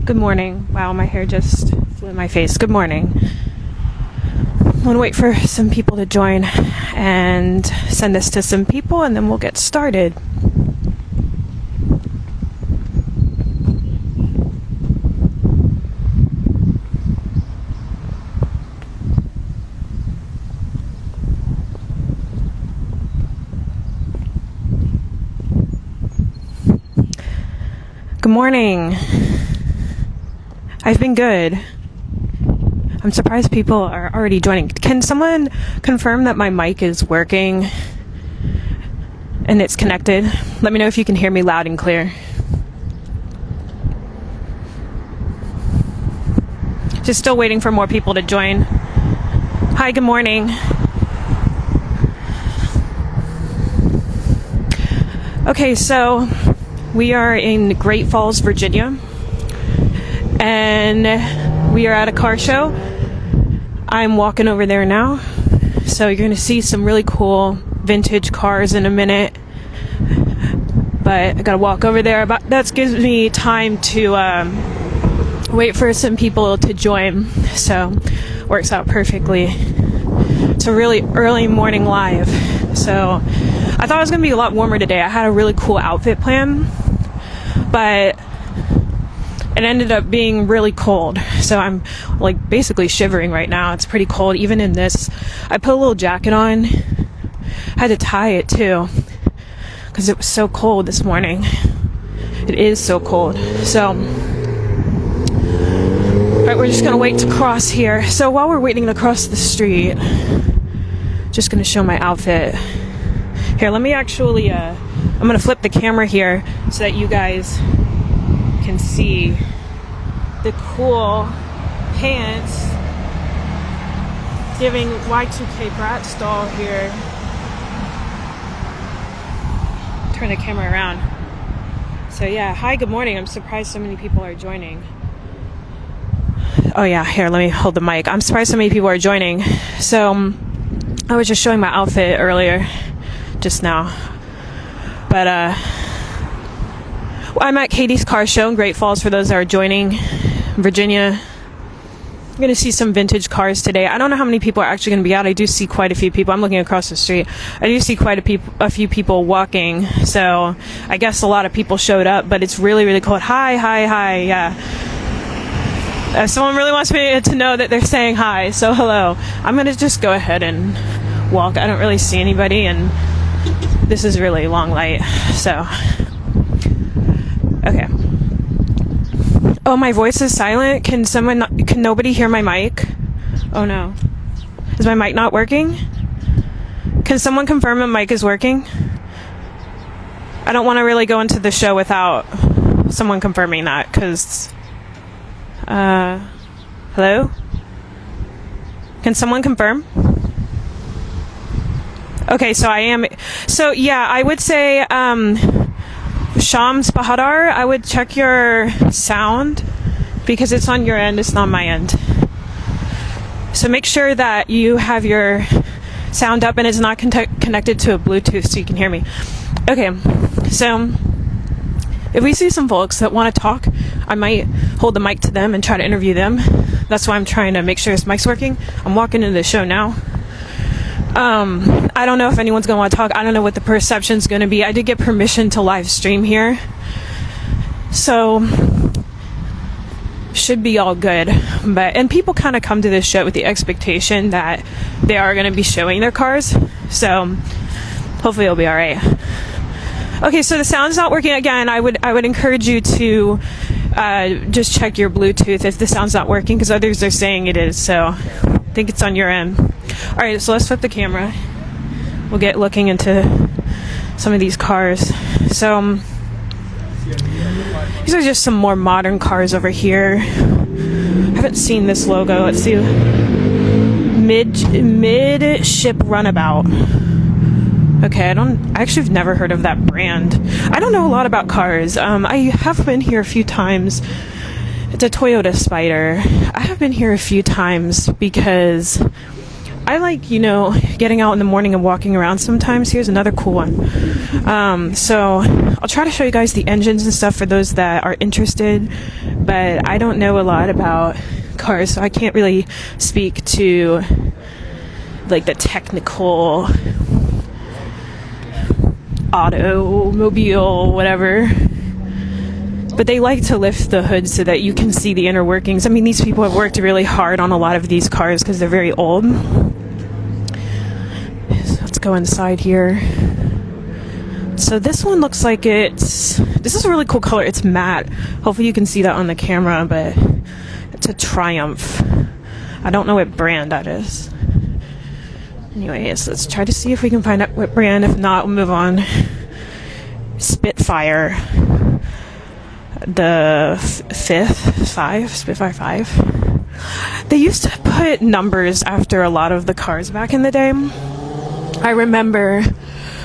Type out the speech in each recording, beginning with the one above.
Good morning. Wow, my hair just flew in my face. Good morning. I'm gonna wait for some people to join and send this to some people, and then we'll get started. Good morning. I've been good. I'm surprised people are already joining. Can someone confirm that my mic is working and it's connected? Let me know if you can hear me loud and clear. Just still waiting for more people to join. Hi, good morning. Okay, so we are in Great Falls, Virginia, and we are at a car show. I'm walking over there now, so you're going to see some really cool vintage cars in a minute, but I got to walk over there. That gives me time to wait for some people to join, so works out perfectly. It's a really early morning live, so I thought it was going to be a lot warmer today. I had a really cool outfit plan, but it ended up being really cold, so I'm like basically shivering right now. It's pretty cold even in this. I put a little jacket on. I had to tie it too because it was so cold this morning. It is so cold. So alright, we're just gonna wait to cross here. So while we're waiting to cross the street, just gonna show my outfit. Here, let me actually I'm gonna flip the camera here so that you guys can see the cool pants giving Y2K Bratz doll here. Turn the camera around. So yeah, hi, good morning. I'm surprised so many people are joining. Oh yeah, here, let me hold the mic. I'm surprised so many people are joining. So I was just showing my outfit earlier, just now. But I'm at Katie's Car Show in Great Falls for those that are joining, Virginia. I'm going to see some vintage cars today. I don't know how many people are actually going to be out. I do see quite a few people. I'm looking across the street. I do see quite a few people walking. So I guess a lot of people showed up, but it's really, really cold. Hi, yeah. Someone really wants me to know that they're saying hi, so hello. I'm going to just go ahead and walk. I don't really see anybody, and this is really long light, so okay. Oh, my voice is silent. Can nobody hear my mic? Oh no. Is my mic not working? Can someone confirm my mic is working? I don't want to really go into the show without someone confirming that, because hello? Can someone confirm? Okay, so I am. So yeah, I would say Shams Bahadar, I would check your sound because it's on your end, it's not my end. So make sure that you have your sound up and it's not connected to a Bluetooth so you can hear me. Okay, so if we see some folks that want to talk, I might hold the mic to them and try to interview them. That's why I'm trying to make sure this mic's working. I'm walking into the show now. I don't know if anyone's going to want to talk. I don't know what the perception's going to be. I did get permission to live stream here, so should be all good. And people kind of come to this show with the expectation that they are going to be showing their cars, so hopefully it'll be all right. Okay, so the sound's not working again. I would encourage you to just check your Bluetooth if the sound's not working, because others are saying it is, so I think it's on your end. All right, so let's flip the camera. We'll get looking into some of these cars. So these are just some more modern cars over here. I haven't seen this logo. Let's see. Midship Runabout. Okay, I actually have never heard of that brand. I don't know a lot about cars. I have been here a few times. It's a Toyota Spider. I have been here a few times because I like, you know, getting out in the morning and walking around sometimes. Here's another cool one. So I'll try to show you guys the engines and stuff for those that are interested, but I don't know a lot about cars, so I can't really speak to like the technical automobile, whatever. But they like to lift the hood so that you can see the inner workings. I mean, these people have worked really hard on a lot of these cars because they're very old. So let's go inside here. So this one looks like this is a really cool color. It's matte. Hopefully you can see that on the camera, but it's a Triumph. I don't know what brand that is. Anyways, let's try to see if we can find out what brand. If not, we'll move on. Spitfire. The Spitfire 5. They used to put numbers after a lot of the cars back in the day. I remember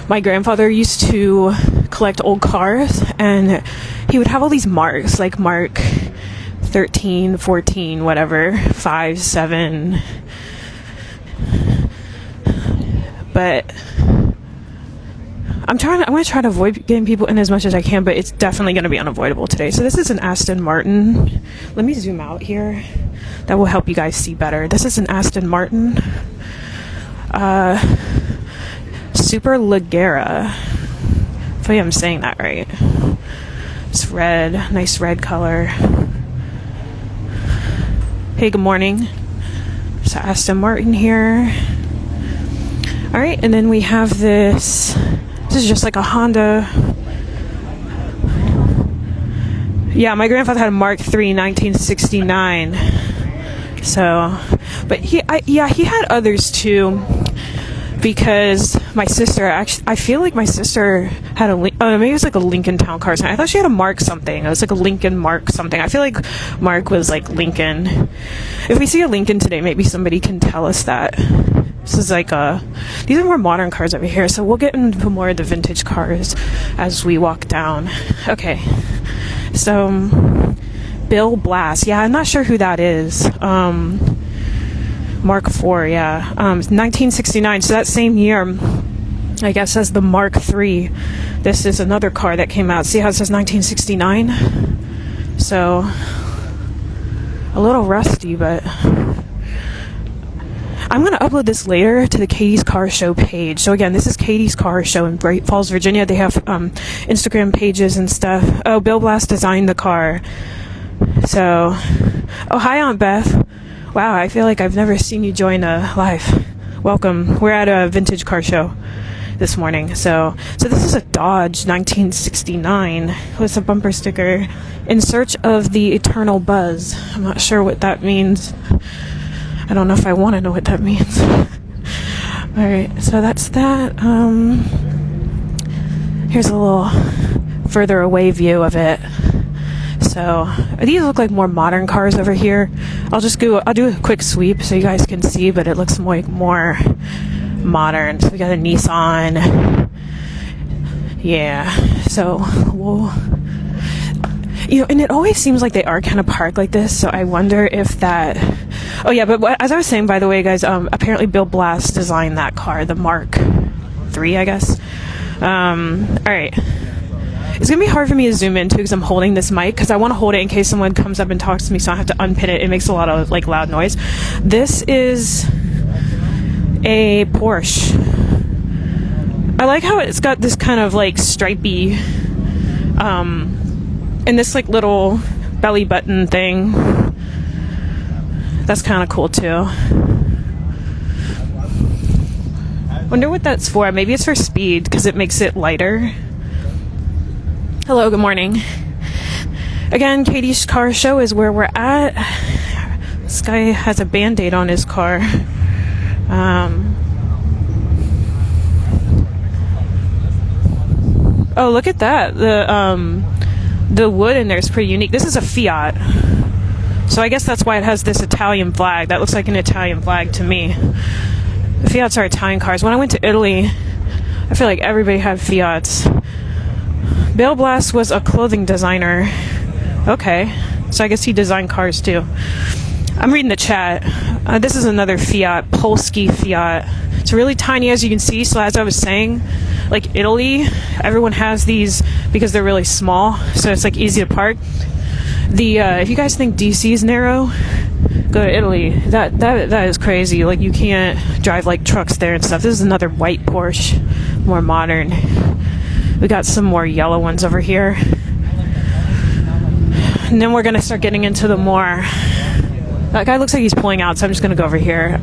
my grandfather used to collect old cars, and he would have all these marks, like Mark 13, 14, whatever, 5, 7. But I'm going to try to avoid getting people in as much as I can, but it's definitely going to be unavoidable today. So this is an Aston Martin. Let me zoom out here. That will help you guys see better. This is an Aston Martin. Super Leggera. Hopefully I'm saying that right. It's red. Nice red color. Hey, good morning. It's Aston Martin here. Alright, and then we have this. This is just like a Honda. Yeah, my grandfather had a Mark III 1969. So, but he had others too. Because my sister, actually, I feel like my sister had maybe it was like a Lincoln Town Car. I thought she had a Mark something. It was like a Lincoln Mark something. I feel like Mark was like Lincoln. If we see a Lincoln today, maybe somebody can tell us that. This is like these are more modern cars over here, so we'll get into more of the vintage cars as we walk down. Okay, so Bill Blass, yeah, I'm not sure who that is. Mark IV, yeah, 1969, so that same year, I guess, as the Mark III. This is another car that came out. See how it says 1969? So, a little rusty, but I'm going to upload this later to the Katie's Car Show page. So again, this is Katie's Car Show in Great Falls, Virginia. They have Instagram pages and stuff. Oh, Bill Blass designed the car. So, oh, hi, Aunt Beth. Wow, I feel like I've never seen you join a live. Welcome. We're at a vintage car show this morning. So this is a Dodge 1969 with a bumper sticker. In search of the eternal buzz. I'm not sure what that means. I don't know if I want to know what that means. Alright, so that's that. Here's a little further away view of it. So these look like more modern cars over here. I'll do a quick sweep so you guys can see, but it looks more modern. So we got a Nissan. Yeah, so and it always seems like they are kind of parked like this, so I wonder if that. Oh yeah, but as I was saying, by the way, guys, apparently Bill Blass designed that car, the Mark III, I guess. Alright. It's going to be hard for me to zoom in too because I'm holding this mic because I want to hold it in case someone comes up and talks to me, so I have to unpin it. It makes a lot of like loud noise. This is a Porsche. I like how it's got this kind of like stripy and this like little belly button thing. That's kind of cool too. Wonder what that's for. Maybe it's for speed because it makes it lighter. Hello, good morning. Again, Katie's Car Show is where we're at. This guy has a Band-Aid on his car. Oh, look at that. The wood in there is pretty unique. This is a Fiat. So I guess that's why it has this Italian flag. That looks like an Italian flag to me. The Fiats are Italian cars. When I went to Italy, I feel like everybody had Fiats. Bill Blass was a clothing designer. Okay. So I guess he designed cars too. I'm reading the chat. This is another Fiat, Polski Fiat. It's really tiny, as you can see. So as I was saying, like Italy, everyone has these because they're really small, so it's like easy to park. If you guys think DC is narrow, go to Italy. That is crazy. Like, you can't drive like trucks there and stuff. This is another white Porsche, more modern. We got some more yellow ones over here, and then we're gonna start getting into the more. That guy looks like he's pulling out, so I'm just gonna go over here.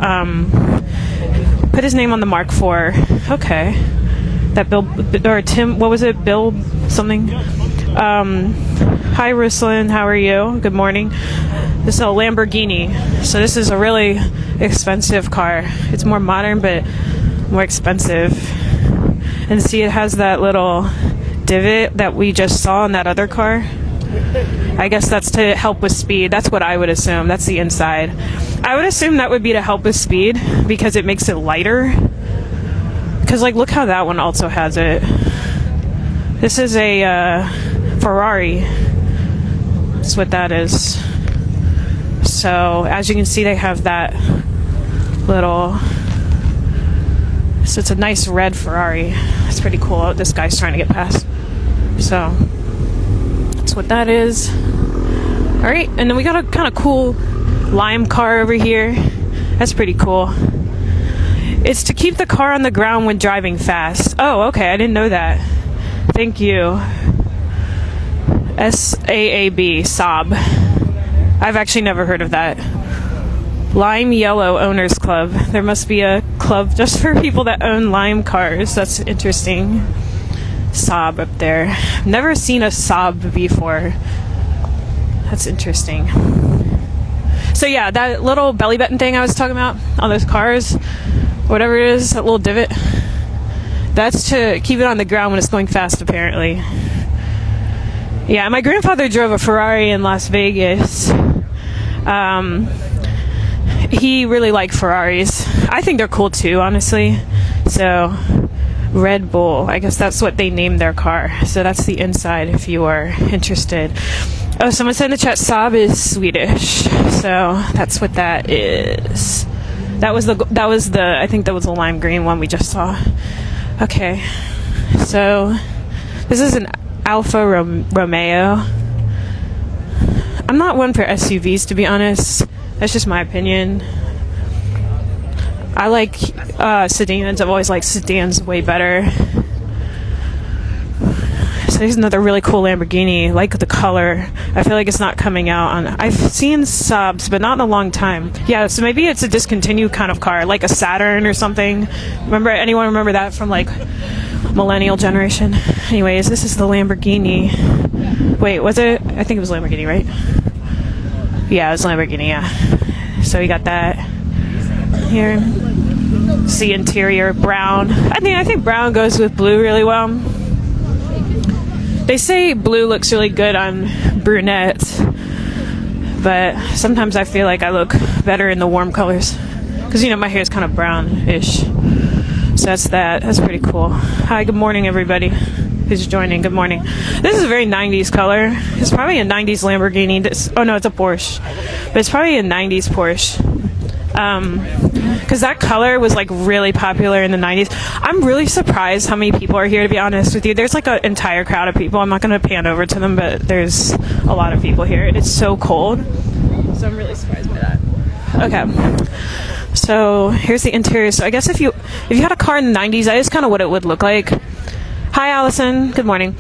Put his name on the Mark IV. Okay, that Bill or Tim. What was it? Bill something. Hi, Ruslan. How are you? Good morning. This is a Lamborghini. So this is a really expensive car. It's more modern, but more expensive. And see, it has that little divot that we just saw in that other car. I guess that's to help with speed. That's what I would assume. That's the inside. I would assume that would be to help with speed because it makes it lighter. Because, like, look how that one also has it. This is a Ferrari. That's what that is. So, as you can see, they have that little... So it's a nice red Ferrari. It's pretty cool. This guy's trying to get past. So, that's what that is. Alright, and then we got a kind of cool lime car over here. That's pretty cool. It's to keep the car on the ground when driving fast. Oh, okay, I didn't know that. Thank you. SAAB, Saab. I've actually never heard of that. Lime Yellow Owners Club. There must be a club just for people that own lime cars. That's interesting. Saab up there. Never seen a Saab before. That's interesting. So yeah, that little belly button thing I was talking about on those cars, whatever it is, that little divot, that's to keep it on the ground when it's going fast, apparently. Yeah, my grandfather drove a Ferrari in Las Vegas. He really liked Ferraris. I think they're cool too, honestly. So, Red Bull, I guess that's what they named their car. So that's the inside if you are interested. Oh, someone said in the chat Saab is Swedish. So that's what that is. That was the I think that was the lime green one we just saw. Okay. So this is an Alfa Romeo. I'm not one for SUVs, to be honest. That's just my opinion. I like sedans. I've always liked sedans way better. So here's another really cool Lamborghini. Like the color. I feel like it's not coming out on... I've seen Saabs, but not in a long time. Yeah, so maybe it's a discontinued kind of car, like a Saturn or something. Anyone remember that from like millennial generation? Anyways, this is the Lamborghini. Wait, was it? I think it was Lamborghini, right? Yeah, it was Lamborghini, yeah. So we got that here. See interior, brown. I think brown goes with blue really well. They say blue looks really good on brunettes, but sometimes I feel like I look better in the warm colors. Because, you know, my hair is kind of brownish. So that's that. That's pretty cool. Hi, good morning, everybody who's joining. Good morning. This is a very 90s color. It's probably a 90s Lamborghini. Oh, no, it's a Porsche. But it's probably a 90s Porsche. Because that color was like really popular in the 90s. I'm really surprised how many people are here, to be honest with you. There's like an entire crowd of people. I'm not going to pan over to them, but there's a lot of people here. It's so cold. So I'm really surprised by that. Okay. So here's the interior. So I guess if you had a car in the 90s, that is kind of what it would look like. Hi, Allison. Good morning.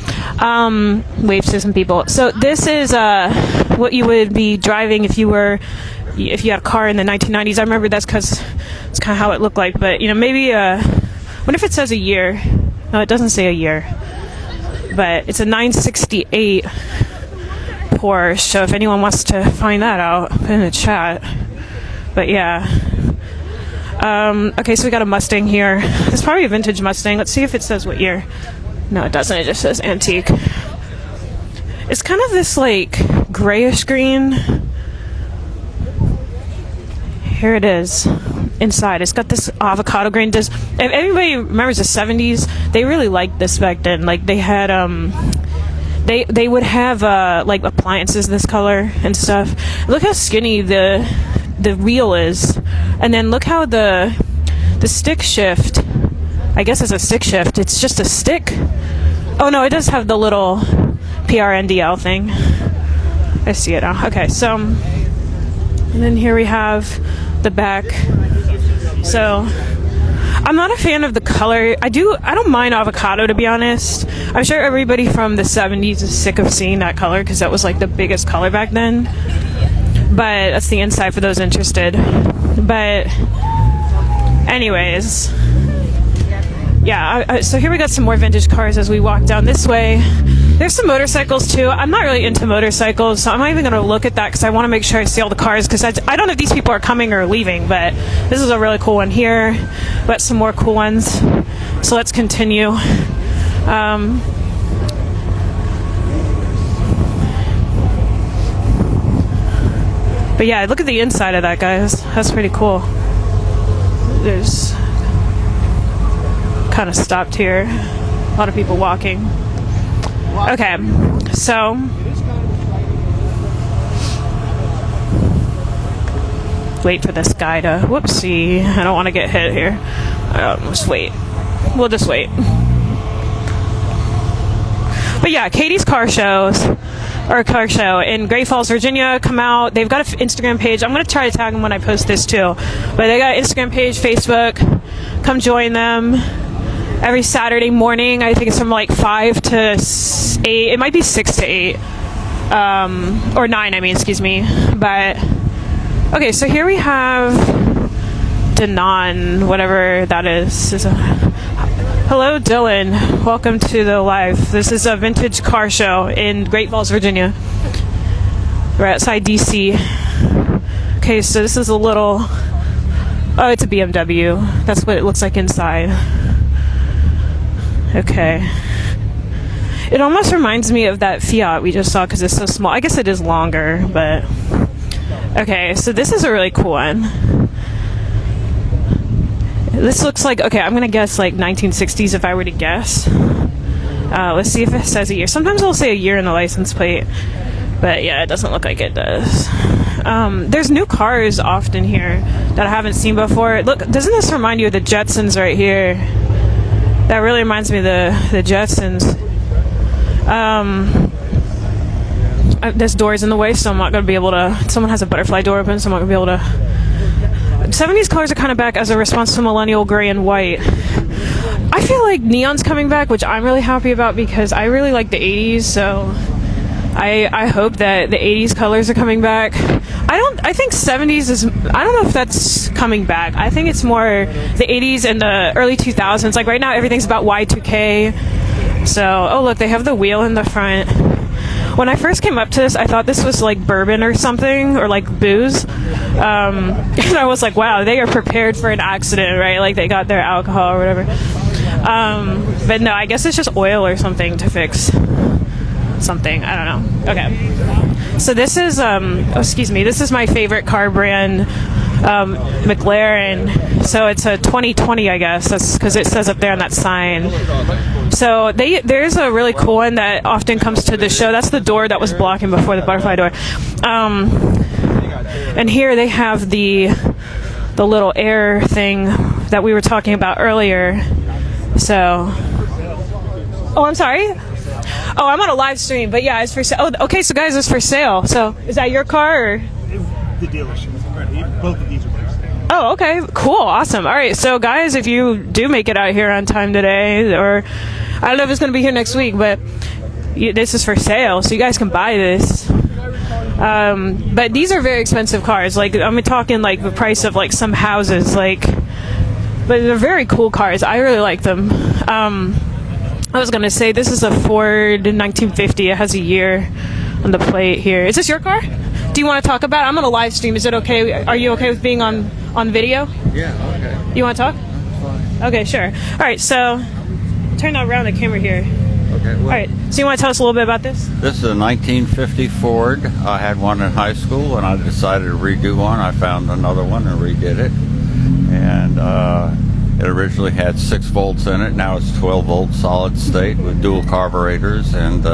Waves to some people. So this is what you would be driving if you had a car in the 1990s. I remember that's because it's kind of how it looked like. But, you know, maybe, what if it says a year? No, it doesn't say a year. But it's a 968 Porsche. So if anyone wants to find that out, put in the chat. But, yeah. Okay, so we got a Mustang here. It's probably a vintage Mustang. Let's see if it says what year. No, it doesn't. It just says antique. It's kind of this, like, grayish green. Here it is. Inside, it's got this avocado green. If everybody remembers the 70s, they really liked this back then. Like, they had, they would have, like, appliances this color and stuff. Look how skinny the the wheel is. And then look how the stick shift, I guess it's a stick shift. It's just a stick. Oh no, it does have the little PRNDL thing. I see it now. Okay, so, and then here we have the back. So, I'm not a fan of the color. I don't mind avocado, to be honest. I'm sure everybody from the 70s is sick of seeing that color because that was like the biggest color back then. But that's the inside for those interested. But anyways, yeah, so here we got some more vintage cars as we walk down this way. There's some motorcycles too. I'm not really into motorcycles, so I'm not even going to look at that because I want to make sure I see all the cars because I don't know if these people are coming or leaving, but this is a really cool one here. But some more cool ones. So let's continue. But yeah, look at the inside of that, guys. That's pretty cool. There's kind of stopped here. A lot of people walking. Okay, so wait for this guy to, whoopsie, I don't want to get hit here. Just wait. We'll just wait. But yeah, Katie's car show in Great Falls, Virginia, come out. They've got an Instagram page. I'm going to try to tag them when I post this too. But they got an Instagram page, Facebook. Come join them. Every Saturday morning, I think it's from like 5 to 8. It might be 6 to 8. Or 9, I mean, excuse me. But, okay, so here we have Danon, whatever that is. Hello, Dylan. Welcome to the live. This is a vintage car show in Great Falls, Virginia. We're outside DC. Okay, so this is a little... Oh, it's a BMW. That's what it looks like inside. Okay. It almost reminds me of that Fiat we just saw because it's so small. I guess it is longer, but... Okay, so this is a really cool one. This looks like... Okay, I'm going to guess like 1960s if I were to guess. Let's see if it says a year. Sometimes it'll say a year in the license plate. But yeah, it doesn't look like it does. There's new cars often here that I haven't seen before. Look, doesn't this remind you of the Jetsons right here? That really reminds me of the Jetsons. This door's in the way, so I'm not going to be able to... Someone has a butterfly door open, so I'm not going to be able to... 70s cars are kind of back as a response to millennial gray and white. I feel like neon's coming back, which I'm really happy about because I really like the 80s, so... I hope that the 80s colors are coming back. I think 70s is... I don't know if that's coming back. I think it's more the 80s and the early 2000s. Like right now, everything's about Y2K. So, oh look, they have the wheel in the front. When I first came up to this, I thought this was like bourbon or something, or like booze. And I was like, wow, they are prepared for an accident, right? Like they got their alcohol or whatever. But no, I guess it's just oil or something to fix something. I don't know. Okay. So this is, excuse me, this is my favorite car brand, McLaren. So it's a 2020, I guess. That's because it says up there on that sign. So there's a really cool one that often comes to the show. That's the door that was blocking before, the butterfly door. And here they have the little air thing that we were talking about earlier. So, oh, I'm sorry. Oh, I'm on a live stream, but yeah, it's for sale. Oh, okay, so guys, it's for sale. So, is that your car or? The dealership. Both of these are for sale. Oh, okay, cool, awesome. All right, so guys, if you do make it out here on time today, or I don't know if it's going to be here next week, but this is for sale, so you guys can buy this. But these are very expensive cars. Like, I'm talking like the price of like some houses. Like, but they're very cool cars. I really like them. I was gonna say this is a Ford 1950. It has a year on the plate here. Is this your car? Do you want to talk about it? I'm on a live stream. Is it okay? Are you okay with being on video? Yeah, okay. You want to talk? Fine. Okay, sure. All right, so turn around the camera here. Okay, well, all right, so you want to tell us a little bit about this? This is a 1950 Ford. I had one in high school, and I decided to redo one. I found another one and redid it. And It originally had 6 volts in it. Now it's 12 volt solid state with dual carburetors, and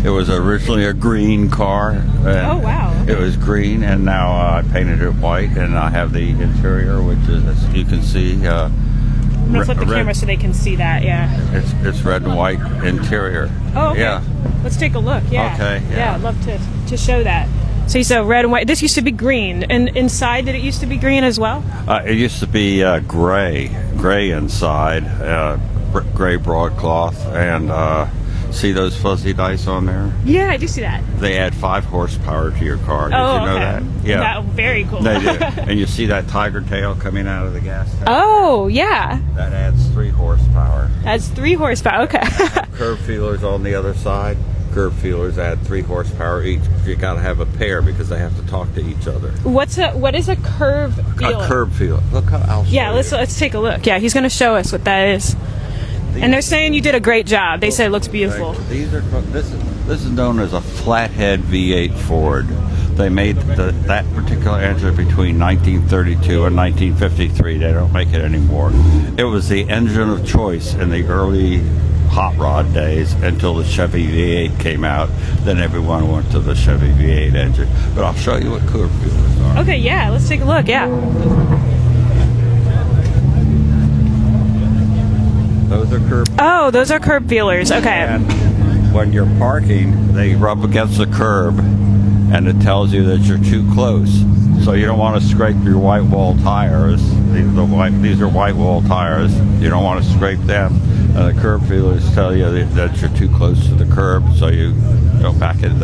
it was originally a green car. Oh, wow. It was green, and now I painted it white, and I have the interior, which is, as you can see, I'm gonna flip the camera so they can see that. Yeah. It's red and white interior. Oh, okay. Yeah. Let's take a look. Yeah. Okay. Yeah, I'd love to show that. So you said red and white. This used to be green, and inside, did it used to be green as well? It used to be gray inside, gray broadcloth, and see those fuzzy dice on there? Yeah, I do see that. They add 5 horsepower to your car. Did you know that? Yeah. That, very cool. They do. And you see that tiger tail coming out of the gas tank? Oh, yeah. That adds 3 horsepower. That's 3 horsepower. Okay. Curb feelers on the other side. Curb feelers add 3 horsepower each. You got to have a pair because they have to talk to each other. What is a curb feeler? A curb feeler. Look, I'll show you. Let's take a look. Yeah, he's going to show us what that is. And they're saying you did a great job. They say it looks beautiful. This is known as a flathead V8 Ford. They made that particular engine between 1932 and 1953. They don't make it anymore. It was the engine of choice in the early hot rod days until the Chevy V8 came out. Then everyone went to the Chevy V8 engine. But I'll show you what curb feelers are. Okay, yeah, let's take a look. Yeah. Those are curb. Oh, those are curb feelers. Okay. And when you're parking, they rub against the curb, and it tells you that you're too close. So you don't want to scrape your white wall tires. These are white wall tires. You don't want to scrape them. And the curb feelers tell you that you're too close to the curb, so you go back and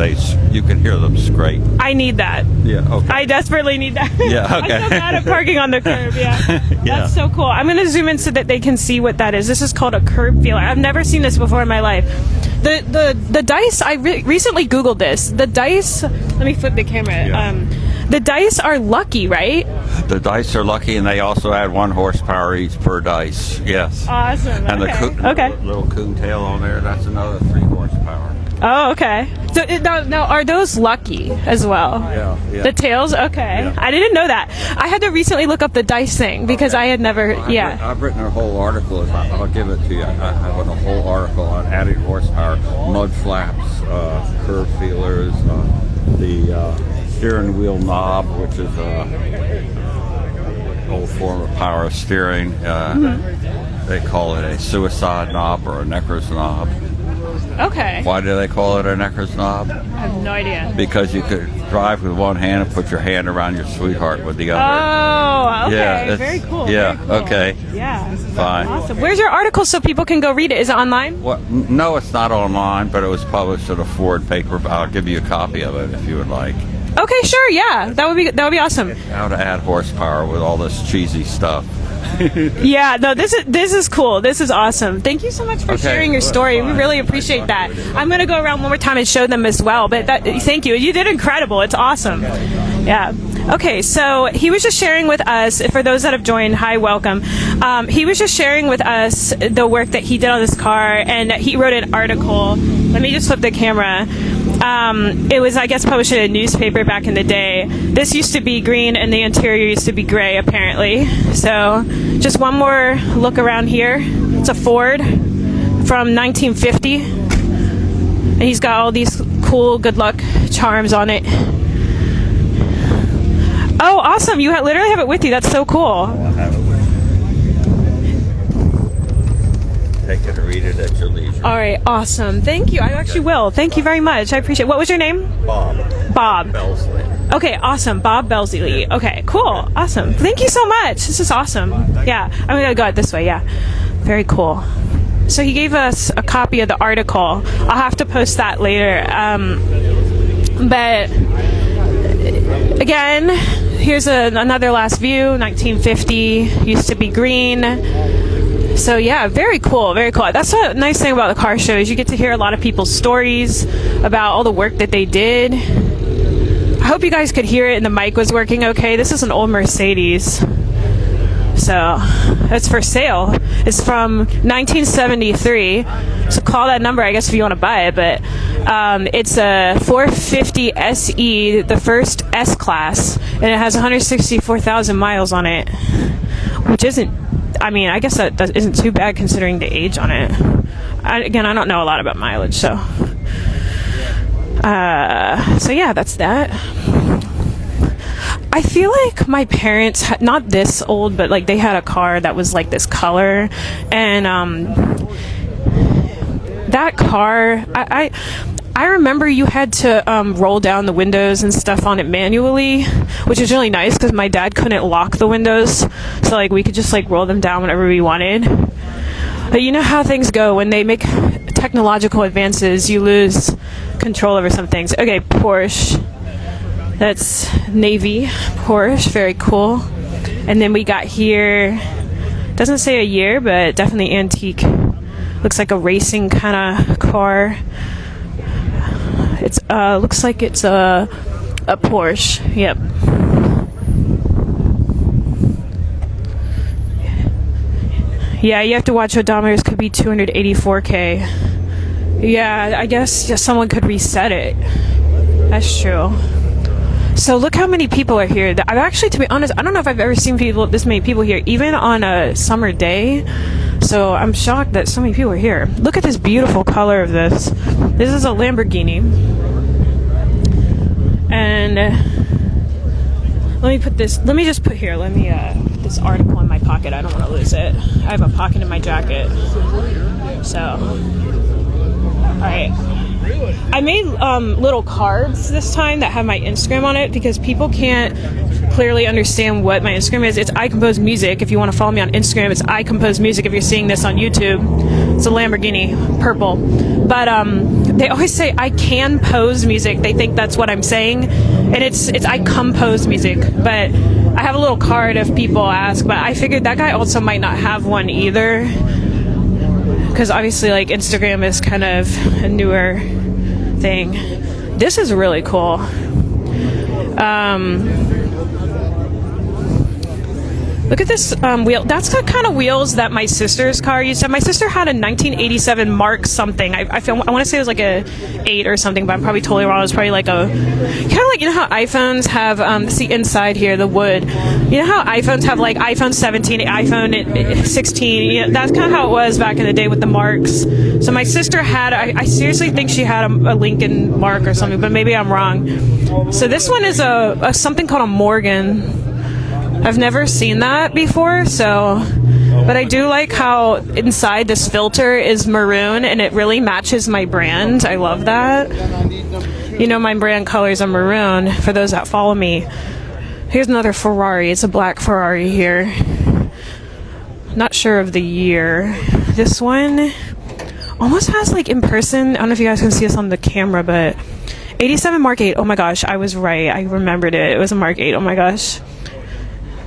you can hear them scrape. I need that. Yeah, okay. I desperately need that. Yeah, okay. I'm so bad at parking on the curb, yeah. Yeah. That's so cool. I'm going to zoom in so that they can see what that is. This is called a curb feeler. I've never seen this before in my life. The dice, I recently Googled this. The dice, let me flip the camera. Yeah. The dice are lucky, right? The dice are lucky, and they also add 1 horsepower each per dice. Yes. Awesome. And Okay. the little coon tail on there, that's another 3 horsepower. Oh, okay. So now, are those lucky as well? Yeah. The tails? Okay. Yeah. I didn't know that. I had to recently look up the dice thing because I had never, I've written a whole article. I'll give it to you. I have a whole article on adding horsepower, mud flaps, curb feelers, the steering wheel knob, which is an old form of power steering. They call it a suicide knob or a necker's knob. Okay. Why do they call it a necker's knob? I have no idea. Because you could drive with one hand and put your hand around your sweetheart with the other. Oh, okay. Yeah, very cool. Yeah, very cool. okay. Yeah. Fine. Awesome. Where's your article so people can go read it? Is it online? Well, no, it's not online, but it was published in a Ford paper. I'll give you a copy of it if you would like. Okay, sure. Yeah, that would be awesome. How to add horsepower with all this cheesy stuff. Yeah, no, this is cool. This is awesome. Thank you so much for sharing your story. We really appreciate that. I'm going to go around one more time and show them as well. But thank you. You did incredible. It's awesome. Yeah. Okay, so he was just sharing with us, for those that have joined, hi, welcome. He was just sharing with us the work that he did on this car, and he wrote an article. Let me just flip the camera. It was, I guess, published in a newspaper back in the day. This used to be green, and the interior used to be gray, apparently. So just one more look around here. It's a Ford from 1950. And he's got all these cool good luck charms on it. Oh, awesome. You literally have it with you. That's so cool. I'll have it with you. Take it or read it at your leisure. All right. Awesome. Thank you. I actually will. Thank you very much. I appreciate it. What was your name? Bob. Belsley. Okay, awesome. Bob Belsley. Okay, cool. Awesome. Thank you so much. This is awesome. Yeah, I'm going to go out this way. Yeah. Very cool. So he gave us a copy of the article. I'll have to post that later. But again, here's another last view. 1950. Used to be green. So yeah, very cool, very cool. That's a nice thing about the car show is you get to hear a lot of people's stories about all the work that they did. I hope you guys could hear it and the mic was working okay. This is an old Mercedes. So it's for sale. It's from 1973. So call that number, I guess, if you want to buy it. But it's a 450 SE, the first S class, and it has 164,000 miles on it, which isn't I mean, I guess that isn't too bad considering the age on it. Again, I don't know a lot about mileage, so yeah, that's that. I feel like my parents, not this old, but like they had a car that was like this color, and that car, I remember you had to roll down the windows and stuff on it manually, which is really nice because my dad couldn't lock the windows, so like we could just like roll them down whenever we wanted. But you know how things go when they make technological advances, you lose control over some things. Okay, Porsche. That's navy Porsche, very cool. And then we got here, doesn't say a year, but definitely antique. Looks like a racing kind of car. It's looks like it's a Porsche. Yep. Yeah, you have to watch odometers. Could be 284K. Yeah, I guess someone could reset it. That's true. So look how many people are here. I've actually, to be honest, I don't know if I've ever seen this many people here, even on a summer day. So I'm shocked that so many people are here. Look at this beautiful color of this. This is a Lamborghini. And let me just put this article in my pocket. I don't want to lose it. I have a pocket in my jacket. So, alright. I made little cards this time that have my Instagram on it because people can't clearly understand what my Instagram is. It's I Compose Music. If you want to follow me on Instagram, it's I Compose Music. If you're seeing this on YouTube, it's a Lamborghini, purple. But they always say I can pose music. They think that's what I'm saying, and it's I compose music. But I have a little card if people ask. But I figured that guy also might not have one either, because obviously like Instagram is kind of a newer thing. This is really cool. Look at this wheel. That's the kind of wheels that my sister's car used to have. My sister had a 1987 Mark something. I want to say it was like a 8 or something, but I'm probably totally wrong. It was probably like a kind of like, you know how iPhones have see inside here the wood. You know how iPhones have like iPhone 17, iPhone 16. You know, that's kind of how it was back in the day with the Marks. So my sister had. I seriously think she had a Lincoln Mark or something, but maybe I'm wrong. So this one is a something called a Morgan. I've never seen that before, but I do like how inside this filter is maroon and it really matches my brand. I love that. You know, my brand colors are maroon for those that follow me. Here's another Ferrari. It's a black Ferrari here. Not sure of the year. This one almost has like in person, I don't know if you guys can see this on the camera, but 87 Mark 8. Oh my gosh, I was right. I remembered it. It was a Mark 8. Oh my gosh.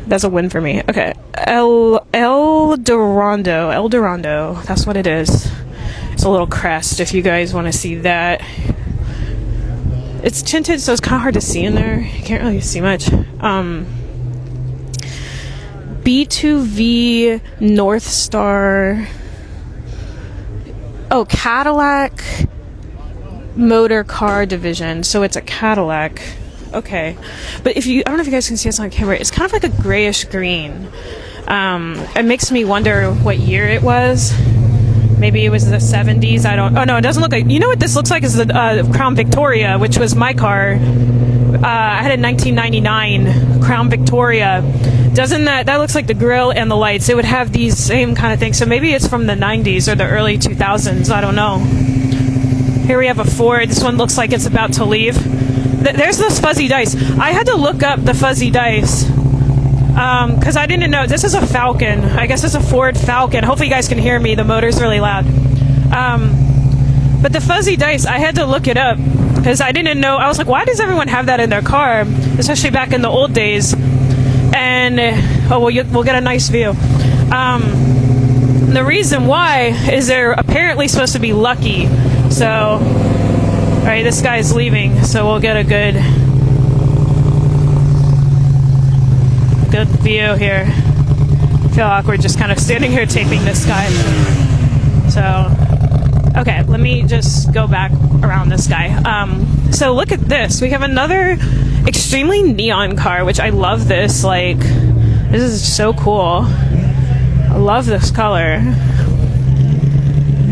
That's a win for me. Okay. El Dorado. That's what it is. It's a little crest if you guys want to see that. It's tinted, so it's kind of hard to see in there. You can't really see much. B2V North Star. Oh, Cadillac Motor Car Division. So it's a Cadillac. Okay, but I don't know if you guys can see this on camera, it's kind of like a grayish green. It makes me wonder what year it was. Maybe it was the 70s. Oh no, it doesn't look like, you know what this looks like is the Crown Victoria, which was my car. I had a 1999 Crown Victoria. Doesn't that looks like the grill and the lights. It would have these same kind of things. So maybe it's from the 90s or the early 2000s. I don't know. Here we have a Ford. This one looks like it's about to leave. There's those fuzzy dice. I had to look up the fuzzy dice because I didn't know. This is a Falcon. I guess it's a Ford Falcon. Hopefully you guys can hear me. The motor's really loud. But the fuzzy dice, I had to look it up because I didn't know. I was like, why does everyone have that in their car? Especially back in the old days. And, we'll get a nice view. The reason why is they're apparently supposed to be lucky. So... Alright, this guy's leaving, so we'll get a good view here. I feel awkward just kind of standing here taping this guy. So, okay, let me just go back around this guy. So look at this. We have another extremely neon car, which I love this. Like, this is so cool. I love this color.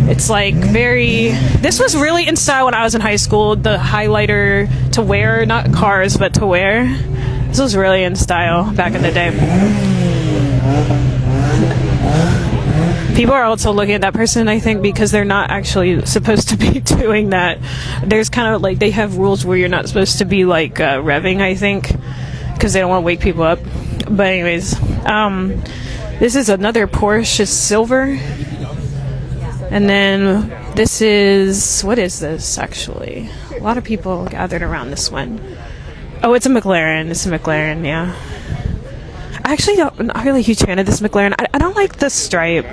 It's like this was really in style when I was in high school, the highlighter to wear, not cars, but to wear. This was really in style back in the day. People are also looking at that person, I think, because they're not actually supposed to be doing that. There's kind of like, they have rules where you're not supposed to be like revving, I think, because they don't want to wake people up. But anyways, this is another Porsche. It's silver. And then this is, what is this actually? A lot of people gathered around this one. Oh, it's a McLaren. It's a McLaren, yeah. I actually I'm not really a huge fan of this McLaren. I don't like the stripe.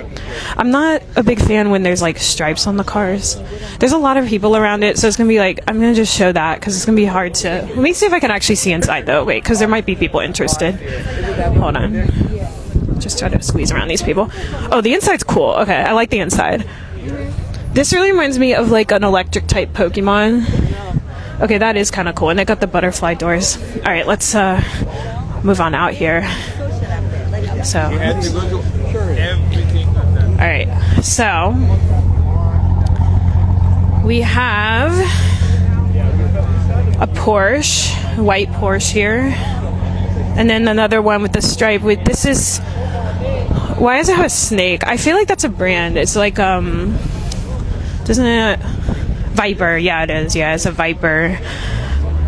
I'm not a big fan when there's like stripes on the cars. There's a lot of people around it, so it's going to be like, I'm going to just show that because it's going to be hard to... Let me see if I can actually see inside though. Wait, because there might be people interested. Hold on. Just try to squeeze around these people. Oh, the inside's cool. Okay, I like the inside. This really reminds me of like an electric type Pokemon. Okay, that is kind of cool. And they got the butterfly doors. All right, let's move on out here. So, all right, so we have a Porsche, white Porsche here, and then another one with the stripe. This is, why does it have a snake? I feel like that's a brand. It's like doesn't it? Viper. Yeah, it is. Yeah, it's a Viper.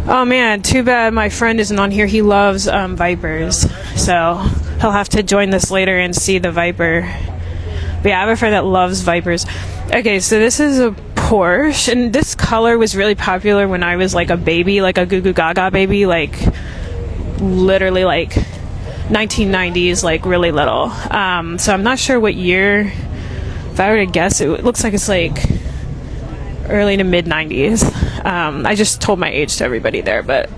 Oh man, too bad my friend isn't on here. He loves Vipers, so he'll have to join this later and see the Viper. But yeah, I have a friend that loves Vipers. Okay, so this is a Porsche, and this color was really popular when I was like a baby, like a Goo Goo Gaga baby, like literally like 1990s, like really little. So I'm not sure what year. If I were to guess, it looks like it's like early to mid 90s. I just told my age to everybody there, but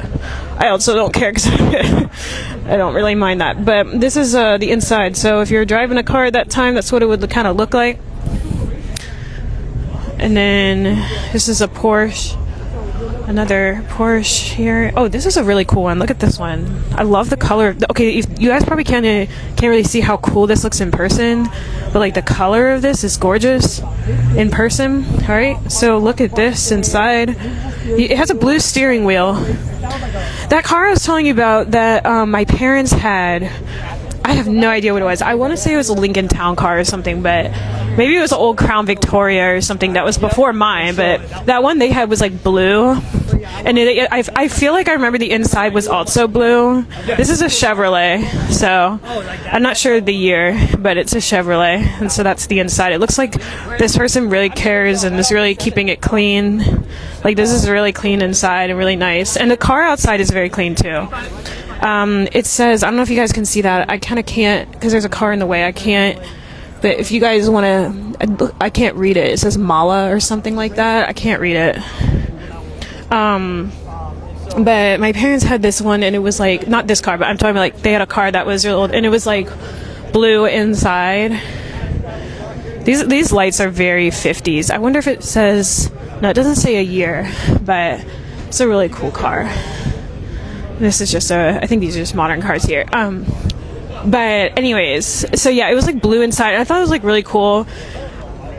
I also don't care because I don't really mind that. But this is the inside, so if you're driving a car at that time, that's what it would kind of look like. And then this is a Porsche, another Porsche here. Oh, this is a really cool one. Look at this one. I love the color. Okay, you guys probably can't really see how cool this looks in person, but like the color of this is gorgeous in person. All right, so look at this inside. It has a blue steering wheel. That car I was telling you about that my parents had, I have no idea what it was. I want to say it was a Lincoln Town car or something, but maybe it was an old Crown Victoria or something that was before mine. But that one they had was like blue, and I feel like I remember the inside was also blue. This is a Chevrolet, so I'm not sure the year, but it's a Chevrolet, and so that's the inside. It looks like this person really cares and is really keeping it clean. Like this is really clean inside and really nice, and the car outside is very clean too. It says, I don't know if you guys can see that. I kind of can't because there's a car in the way. I can't. But if you guys want to, I can't read it. It says Mala or something like that. I can't read it. But my parents had this one, and it was like, not this car, but I'm talking about like they had a car that was real old, and it was like blue inside. These lights are very 50s. I wonder if it says, no, it doesn't say a year, but it's a really cool car. This is just I think these are just modern cars here. But anyways, so yeah, it was like blue inside. I thought it was like really cool.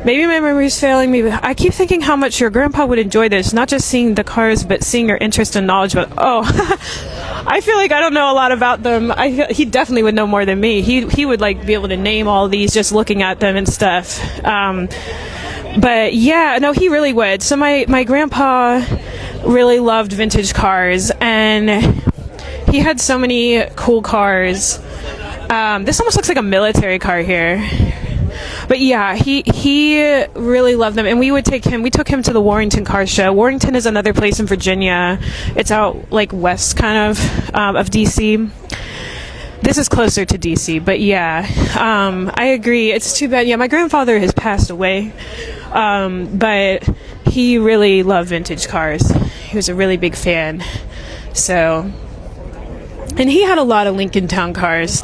Maybe my memory's failing me, but I keep thinking how much your grandpa would enjoy this, not just seeing the cars, but seeing your interest and knowledge. But I feel like I don't know a lot about them. He definitely would know more than me. He would like be able to name all these just looking at them and stuff. But yeah, no, he really would. So my grandpa really loved vintage cars, and he had so many cool cars. This almost looks like a military car here. But yeah, he really loved them, and we took him to the Warrington Car Show. Warrington is another place in Virginia. It's out like west kind of DC. This is closer to DC, but yeah, I agree. It's too bad. Yeah, my grandfather has passed away, but he really loved vintage cars. He was a really big fan. So, and he had a lot of Lincoln Town cars.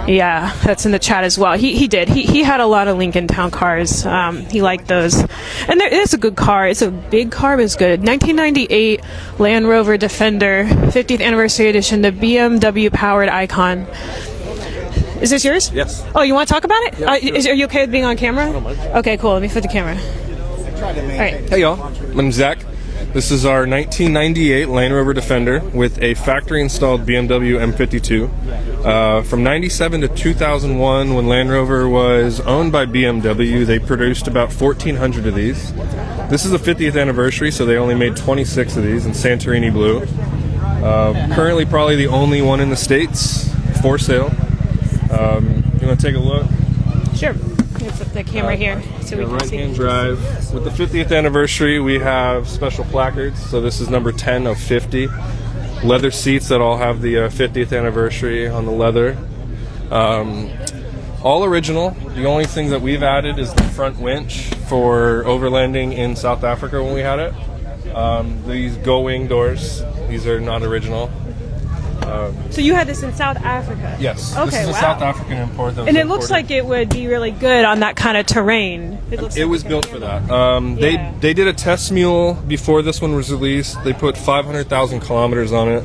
Yeah, that's in the chat as well. He did. He had a lot of Lincoln Town cars. He liked those. And it is a good car. It's a big car, but it's good. 1998 Land Rover Defender, 50th Anniversary Edition, the BMW powered icon. Is this yours? Yes. Oh, you want to talk about it? Yeah, sure. Are you okay with being on camera? I don't mind. Okay, cool. Let me flip the camera. All right. Hey y'all, my name's Zach. This is our 1998 Land Rover Defender with a factory-installed BMW M52. From 97 to 2001, when Land Rover was owned by BMW, they produced about 1,400 of these. This is the 50th anniversary, so they only made 26 of these in Santorini blue. Currently probably the only one in the States for sale. You want to take a look? Sure. Let's flip the camera here so we can see. Right-hand drive. With the 50th anniversary, we have special placards. So this is number 10 of 50. Leather seats that all have the 50th anniversary on the leather. All original. The only thing that we've added is the front winch for overlanding in South Africa when we had it. These go-wing doors. These are not original. So you had this in South Africa? Yes. Okay, this is a wow. South African import. That was And it looks imported. like it would be really good on that kind of terrain. It was built for that. Yeah. They did a test mule before this one was released. They put 500,000 kilometers on it,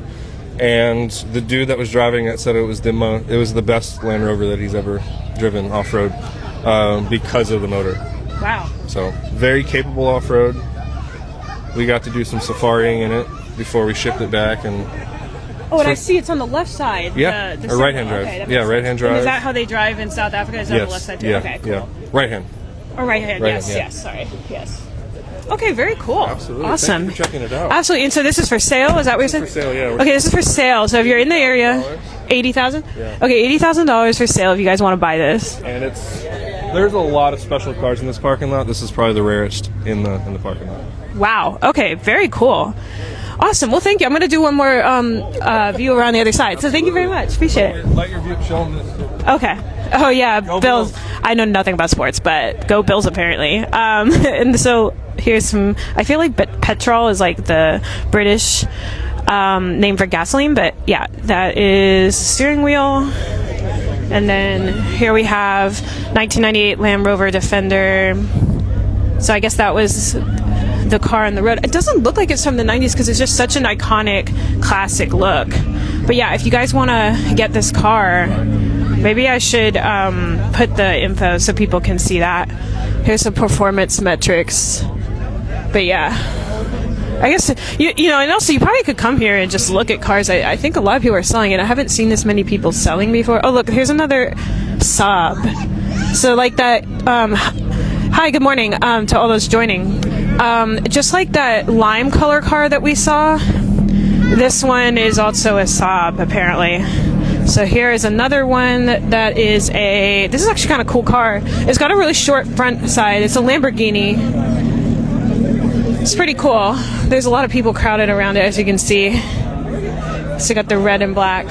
and the dude that was driving it said it was the best Land Rover that he's ever driven off road because of the motor. Wow. So very capable off road. We got to do some safaring in it before we shipped it back, and Oh, and I see it's on the left side. yeah, the a right-hand drive. Okay, that Yeah, makes right-hand sense. And drive. is that how they drive in South Africa? Is that on the left side too? Yeah, Okay, cool. yeah. Right hand. Or right hand, Right yes, hand, yeah. yes, sorry. Yes. Okay, very cool. Absolutely. Awesome. Thank you for checking it out. Absolutely. And so this is for sale? Is that what you said? For sale, yeah. Okay, this is for sale. So if you're in the area, $80,000? Yeah. Okay, $80,000 for sale if you guys want to buy this. And there's a lot of special cars in this parking lot. This is probably the rarest in the parking lot. Wow. Okay, very cool. Awesome. Well, thank you. I'm going to do one more view around the other side. So thank you very much. Appreciate it. Let your view show them this. Okay. Oh, yeah. Go Bills. Bills. I know nothing about sports, but go Bills, apparently. And so here's some, I feel like petrol is like the British name for gasoline, but yeah, that is steering wheel. And then here we have 1998 Land Rover Defender. So I guess that was the car on the road. It doesn't look like it's from the 90s because it's just such an iconic classic look. But yeah, if you guys want to get this car, maybe I should put the info so people can see that. Here's some performance metrics. But yeah, I guess you know, and also you probably could come here and just look at cars. I think a lot of people are selling it. I haven't seen this many people selling before. Oh look, here's another Saab. So like that. Hi, good morning to all those joining. Just like that lime color car that we saw, this one is also a Saab, apparently. So here is another one that is this is actually kind of cool car. It's got a really short front side. It's a Lamborghini. It's pretty cool. There's a lot of people crowded around it, as you can see. So you got the red and black.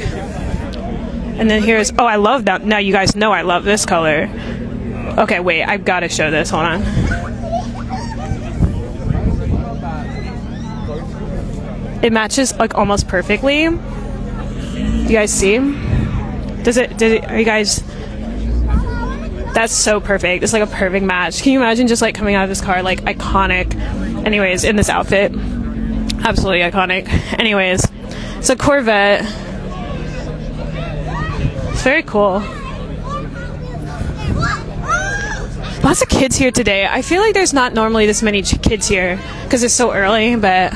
And then here's, oh, I love that. Now you guys know I love this color. Okay, wait, I've got to show this. Hold on. It matches like almost perfectly. You guys see? Are you guys? That's so perfect. It's like a perfect match. Can you imagine just like coming out of this car, like iconic? Anyways, in this outfit, absolutely iconic. Anyways, it's a Corvette. It's very cool. Lots of kids here today. I feel like there's not normally this many kids here because it's so early, but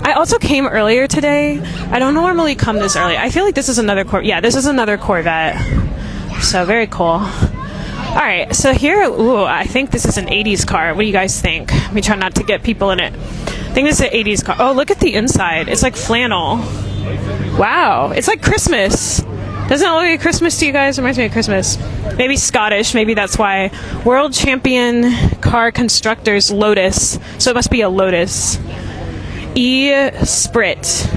I also came earlier today. I don't normally come this early. I feel like this is another this is another Corvette. So very cool. All right, so here, I think this is an 80s car. What do you guys think? Let me try not to get people in it. I think this is an 80s car. Oh, look at the inside. It's like flannel. Wow, it's like Christmas. Doesn't it look like Christmas to you guys? Reminds me of Christmas. Maybe Scottish. Maybe that's why. World Champion Car Constructors Lotus. So it must be a Lotus. E-Sprit.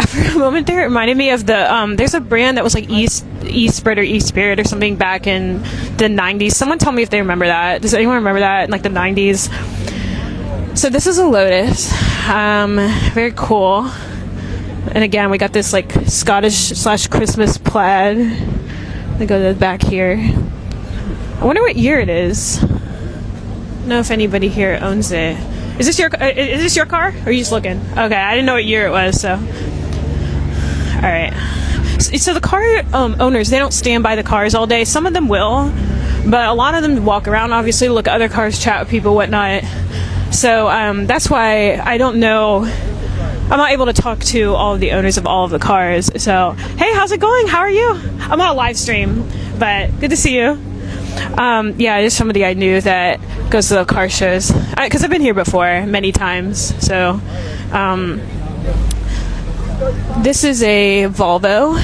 For a moment there, it reminded me of the, there's a brand that was like E-Sprit or E-Spirit or something back in the 90s. Someone tell me if they remember that. Does anyone remember that in like the 90s? So this is a Lotus. Very cool. And again, we got this like Scottish/Christmas plaid. Let me go to the back here. I wonder what year it is. I don't know if anybody here owns it. Is this your car? Or are you just looking? Okay, I didn't know what year it was, so. Alright. So the car owners, they don't stand by the cars all day. Some of them will, but a lot of them walk around, obviously, look at other cars, chat with people, whatnot. So that's why I don't know. I'm not able to talk to all of the owners of all of the cars. So, hey, how's it going? How are you? I'm on a live stream, but good to see you. Yeah, there's somebody I knew that goes to the car shows. Because I've been here before many times. So, this is a Volvo.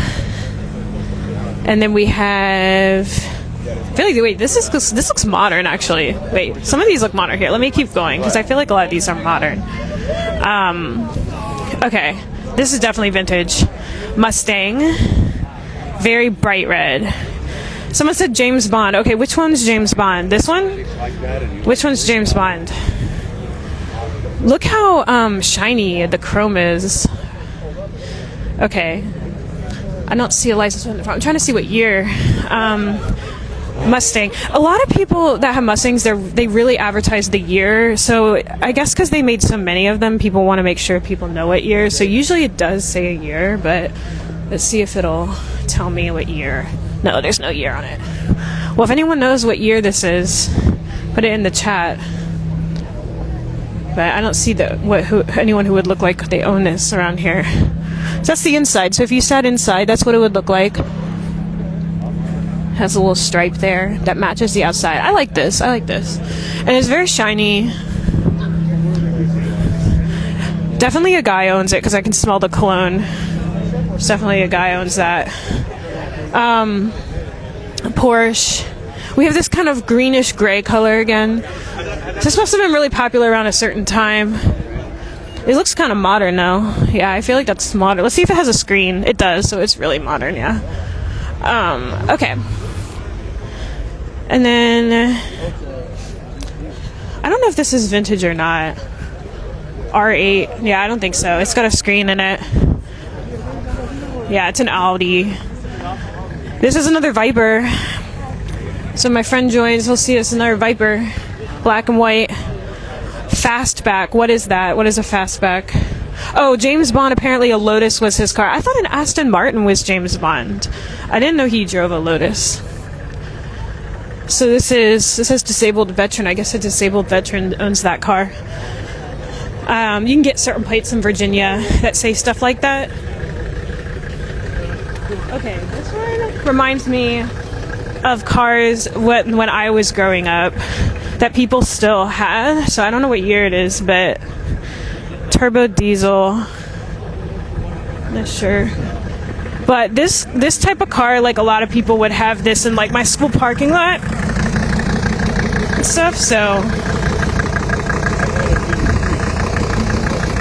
And then we have... I feel like, wait, this looks modern, actually. Wait, some of these look modern. Here, let me keep going, because I feel like a lot of these are modern. Okay, this is definitely vintage. Mustang. Very bright red. Someone said James Bond. Okay, which one's James Bond? This one? Which one's James Bond? Look how shiny the chrome is. Okay. I don't see a license plate in the front. I'm trying to see what year. Mustang. A lot of people that have Mustangs, they really advertise the year. So I guess because they made so many of them, people want to make sure people know what year. So usually it does say a year, but let's see if it'll tell me what year. No, there's no year on it. Well, if anyone knows what year this is, put it in the chat. But I don't see anyone who would look like they own this around here. So that's the inside. So if you sat inside, that's what it would look like. Has a little stripe there that matches the outside. I like this. And it's very shiny. Definitely a guy owns it because I can smell the cologne. There's definitely a guy owns that. Porsche. We have this kind of greenish gray color again. This must have been really popular around a certain time. It looks kind of modern though. Yeah, I feel like that's modern. Let's see if it has a screen. It does, so it's really modern, yeah. Okay. And then I don't know if this is vintage or not. R8. Yeah, I don't think so. It's got a screen in it. Yeah, it's an Audi. This is another Viper. So my friend joins, he'll see us another Viper. Black and white. Fastback. What is that? What is a fastback? Oh, James Bond, apparently a Lotus was his car. I thought an Aston Martin was James Bond. I didn't know he drove a Lotus. So this says disabled veteran. I guess a disabled veteran owns that car. You can get certain plates in Virginia that say stuff like that. Okay, this one reminds me of cars when I was growing up that people still had. So I don't know what year it is, but turbo diesel. Not sure. But this type of car, like a lot of people would have this in like my school parking lot and stuff, so.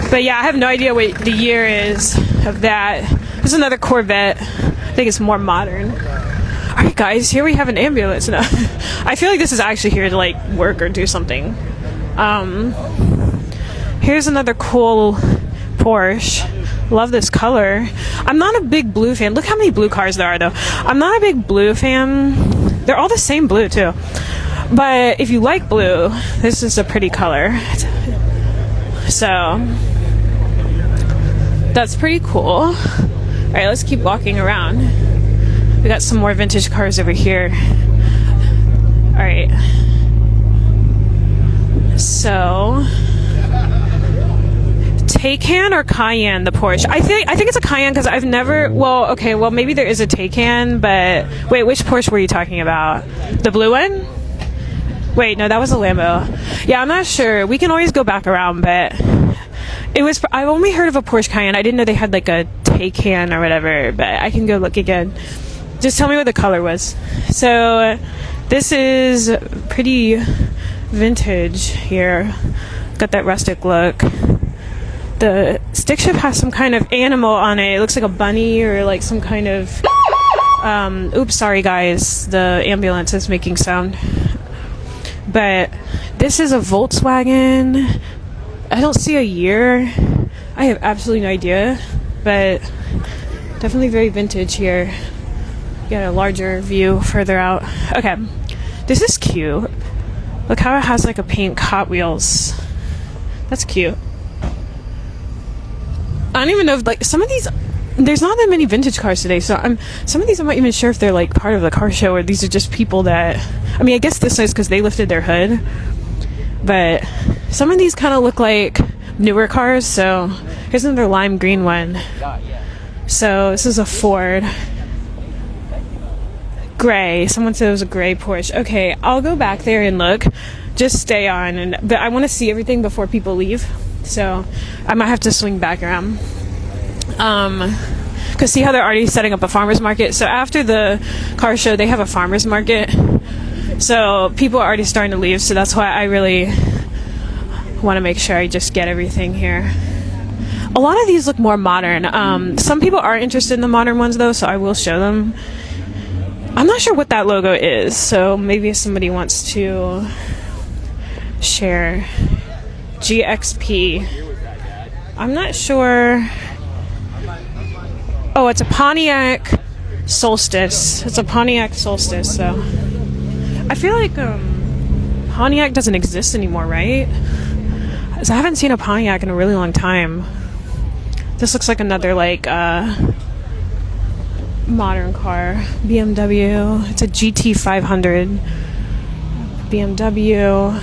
But yeah, I have no idea what the year is of that. There's another Corvette. I think it's more modern. Alright guys, here we have an ambulance. No. I feel like this is actually here to like work or do something. Here's another cool Porsche. Love this color. I'm not a big blue fan. Look how many blue cars there are though. I'm not a big blue fan. They're all the same blue too. But if you like blue, this is a pretty color. So that's pretty cool. Alright, let's keep walking around. We got some more vintage cars over here. Alright. So Taycan or Cayenne, the Porsche? I think it's a Cayenne because I've never. Well, okay. Well, maybe there is a Taycan, but wait, which Porsche were you talking about? The blue one? Wait, no, that was a Lambo. Yeah, I'm not sure. We can always go back around, but it was. I've only heard of a Porsche Cayenne. I didn't know they had like a Taycan or whatever, but I can go look again. Just tell me what the color was. So this is pretty vintage here. Got that rustic look. The stick shift has some kind of animal on it. It looks like a bunny or like some kind of oops, sorry guys, the ambulance is making sound. But this is a Volkswagen. I don't see a year. I have absolutely no idea, but definitely very vintage here. Get a larger view further out. Okay, this is cute. Look how it has like a pink Hot Wheels. That's cute. I don't even know if like some of these there's not that many vintage cars today, so some of these I'm not even sure if they're like part of the car show or these are just people that, I mean, I guess this is because they lifted their hood, but some of these kind of look like newer cars. So here's another lime green one. So this is a Ford gray. Someone said it was a gray Porsche. Okay, I'll go back there and look. Just stay on, but I want to see everything before people leave, so I might have to swing back around. Because see how they're already setting up a farmer's market? So after the car show, they have a farmer's market. So people are already starting to leave, so that's why I really want to make sure I just get everything here. A lot of these look more modern. Some people are interested in the modern ones, though, so I will show them. I'm not sure what that logo is, so maybe if somebody wants to share. GXP. I'm not sure. Oh, it's a Pontiac Solstice. It's a Pontiac Solstice, so I feel like Pontiac doesn't exist anymore, right? Because I haven't seen a Pontiac in a really long time. This looks like another like modern car. BMW. It's a GT500 BMW.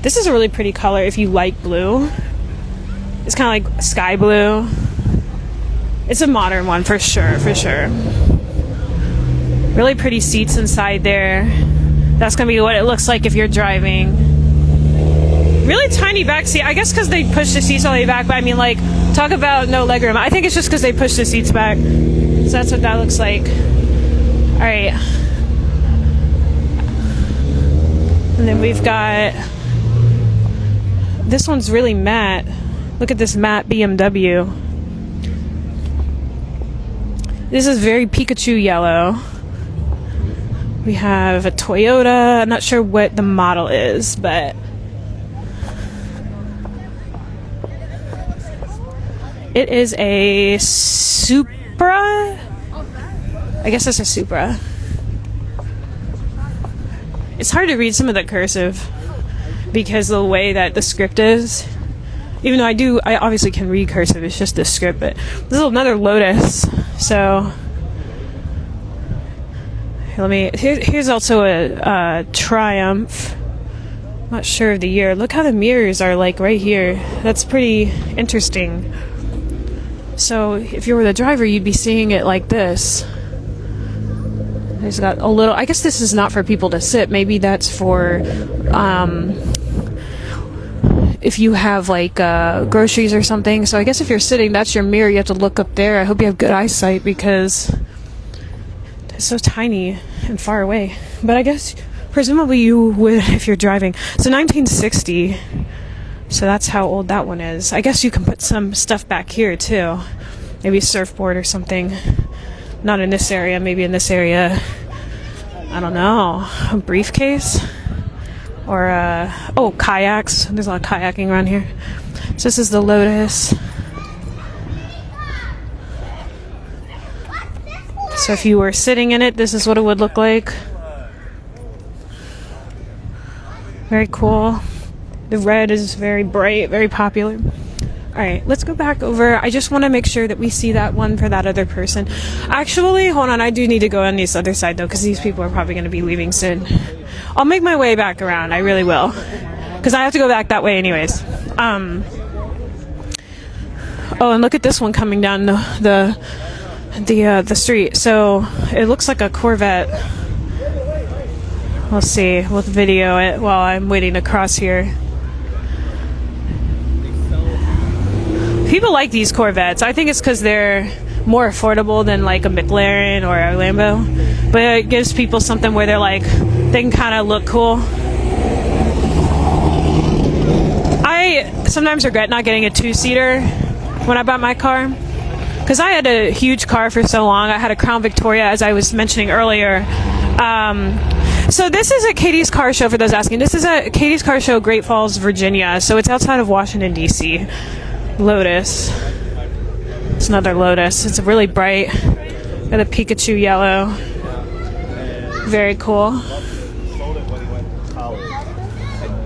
This is a really pretty color if you like blue. It's kind of like sky blue. It's a modern one for sure, for sure. Really pretty seats inside there. That's gonna be what it looks like if you're driving. Really tiny back seat. I guess because they push the seats all the way back, but I mean, like, talk about no legroom. I think it's just because they push the seats back. So that's what that looks like. All right. And then we've got, this one's really matte. Look at this matte BMW. This is very Pikachu yellow. We have a Toyota. I'm not sure what the model is, but it is a Supra. I guess it's a Supra. It's hard to read some of the cursive because of the way that the script is. Even though I obviously can read cursive, it's just the script. But this is another Lotus. So here's also a Triumph. Not sure of the year. Look how the mirrors are like right here. That's pretty interesting. So if you were the driver, you'd be seeing it like this. There's got a little, I guess this is not for people to sit. Maybe that's for if you have like groceries or something. So I guess if you're sitting, that's your mirror. You have to look up there. I hope you have good eyesight because it's so tiny and far away. But I guess presumably you would if you're driving. So 1960. So that's how old that one is. I guess you can put some stuff back here too. Maybe a surfboard or something. Not in this area, maybe in this area. I don't know. A briefcase? Or, kayaks. There's a lot of kayaking around here. So this is the Lotus. So if you were sitting in it, this is what it would look like. Very cool. The red is very bright, very popular. Alright, let's go back over. I just want to make sure that we see that one for that other person. Actually, hold on, I do need to go on this other side though, because these people are probably going to be leaving soon. I'll make my way back around, I really will. Because I have to go back that way anyways. Oh, and look at this one coming down the street. So, it looks like a Corvette. We'll see. We'll video it while I'm waiting to cross here. People like these Corvettes. I think it's because they're more affordable than like a McLaren or a Lambo. But it gives people something where they're like, they can kind of look cool. I sometimes regret not getting a two-seater when I bought my car. Because I had a huge car for so long. I had a Crown Victoria, as I was mentioning earlier. So this is at Katie's Car Show, for those asking. This is at Katie's Car Show, Great Falls, Virginia. So it's outside of Washington, D.C. Lotus. It's another Lotus. It's really bright. Got a Pikachu yellow. Very cool.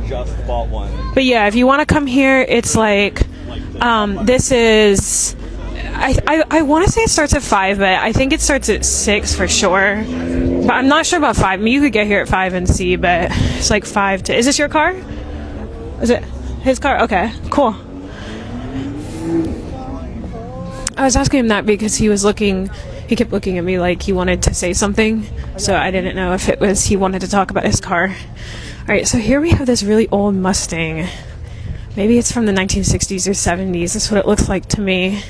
Just bought one. But yeah, if you want to come here, it's like, this is, I want to say it starts at 5, but I think it starts at 6 for sure. But I'm not sure about 5. I mean, you could get here at 5 and see, but it's like 5 to... Is this your car? Is it his car? Okay, cool. I was asking him that because he kept looking at me like he wanted to say something, so I didn't know if it was he wanted to talk about his car. Alright, so here we have this really old Mustang. Maybe it's from the 1960s or 70s. That's what it looks like to me.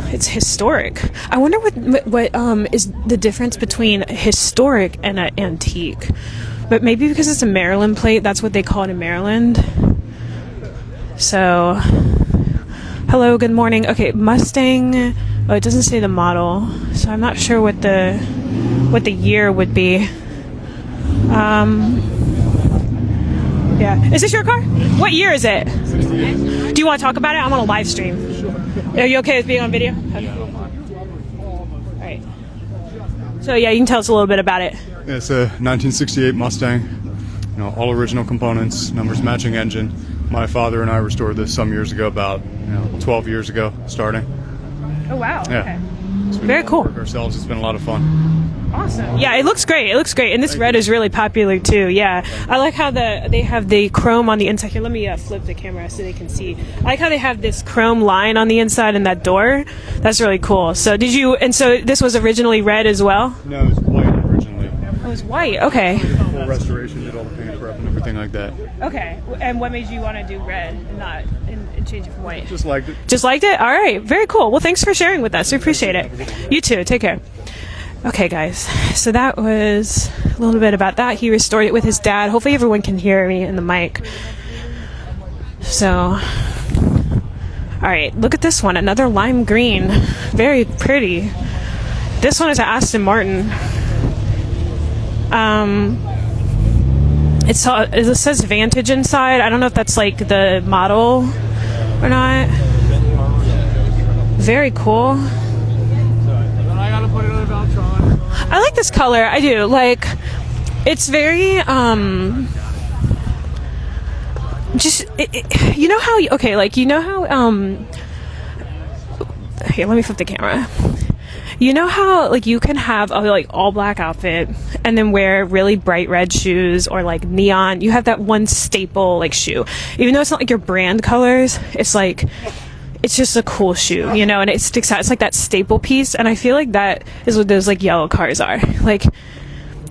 It's historic. I wonder what is the difference between historic and an antique. But maybe because it's a Maryland plate, that's what they call it in Maryland. So, hello, good morning. Okay, Mustang. Oh, it doesn't say the model, so I'm not sure what the year would be. Yeah. Is this your car? What year is it? 68. Do you want to talk about it? I'm on a live stream. Sure. Are you okay with being on video? Okay. All right. So yeah, you can tell us a little bit about it. Yeah, it's a 1968 Mustang. You know, all original components, numbers matching engine. My father and I restored this some years ago, about 12 years ago, starting. Oh wow. Yeah. Okay. Very cool. Work ourselves. It's been a lot of fun. Awesome. Yeah, it looks great. It looks great, and this red is really popular too. Yeah, I like how they have the chrome on the inside. Here, let me flip the camera so they can see. I like how they have this chrome line on the inside and that door. That's really cool. So so this was originally red as well? No, it was white originally. Oh, it was white. Okay. Full restoration, did all the paint prep and everything like that. Okay. And what made you want to do red and not and change it from white? Just liked it. Just liked it? All right. Very cool. Well, thanks for sharing with us. We appreciate it. You too. Take care. Okay, guys. So that was a little bit about that. He restored it with his dad. Hopefully everyone can hear me in the mic. So, all right. Look at this one. Another lime green. Very pretty. This one is an Aston Martin. It says Vantage inside. I don't know if that's like the model or not. Very cool. I like this color. I do. Like, it's very you know how here, let me flip the camera. You know how like you can have a like all black outfit and then wear really bright red shoes or like neon. You have that one staple like shoe. Even though it's not like your brand colors, it's like it's just a cool shoe, you know, and it sticks out. It's like that staple piece, and I feel like that is what those like yellow cars are. Like,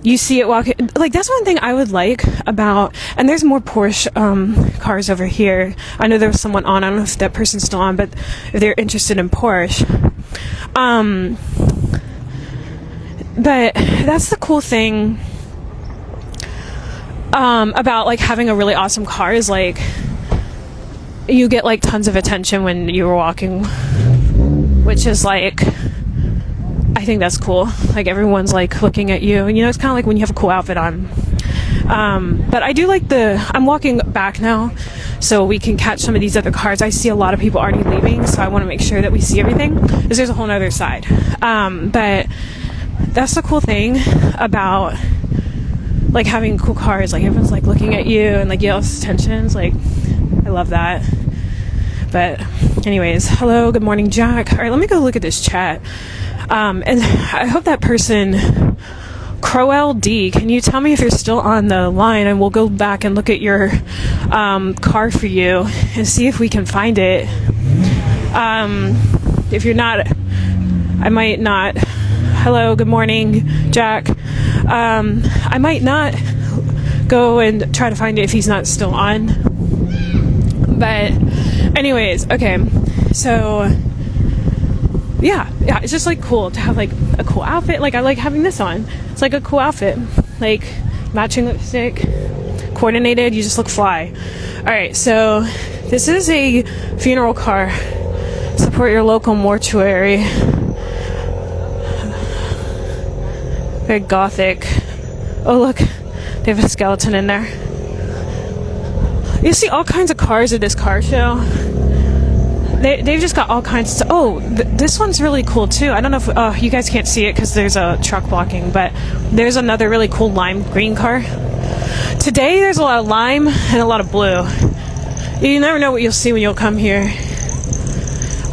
you see it walking. Like, that's one thing I would like about. And there's more Porsche cars over here. I know there was someone on. I don't know if that person's still on, but if they're interested in Porsche, but that's the cool thing about like having a really awesome car is like, you get like tons of attention when you're walking, which is like, I think that's cool. Like everyone's like looking at you, and you know, it's kind of like when you have a cool outfit on. But I do like I'm walking back now so we can catch some of these other cars. I see a lot of people already leaving, so I want to make sure that we see everything because there's a whole nother side. But that's the cool thing about like having cool cars. Like everyone's like looking at you and like you have attentions. Like, I love that. But anyways, hello, good morning, Jack. All right, let me go look at this chat. And I hope that person, Crowell D, can you tell me if you're still on the line, and we'll go back and look at your car for you and see if we can find it. If you're not, I might not. Hello, good morning, Jack. I might not go and try to find it if he's not still on. But anyways, okay, so yeah, it's just like cool to have like a cool outfit. Like I like having this on. It's like a cool outfit, like matching lipstick, coordinated. You just look fly. All right, so this is a funeral car. Support your local mortuary. Very gothic. Oh look, they have a skeleton in there. You see all kinds of cars at this car show. They've just got all kinds of stuff. Oh, this one's really cool too. I don't know if you guys can't see it because there's a truck blocking, but there's another really cool lime green car. Today there's a lot of lime and a lot of blue. You never know what you'll see when you'll come here.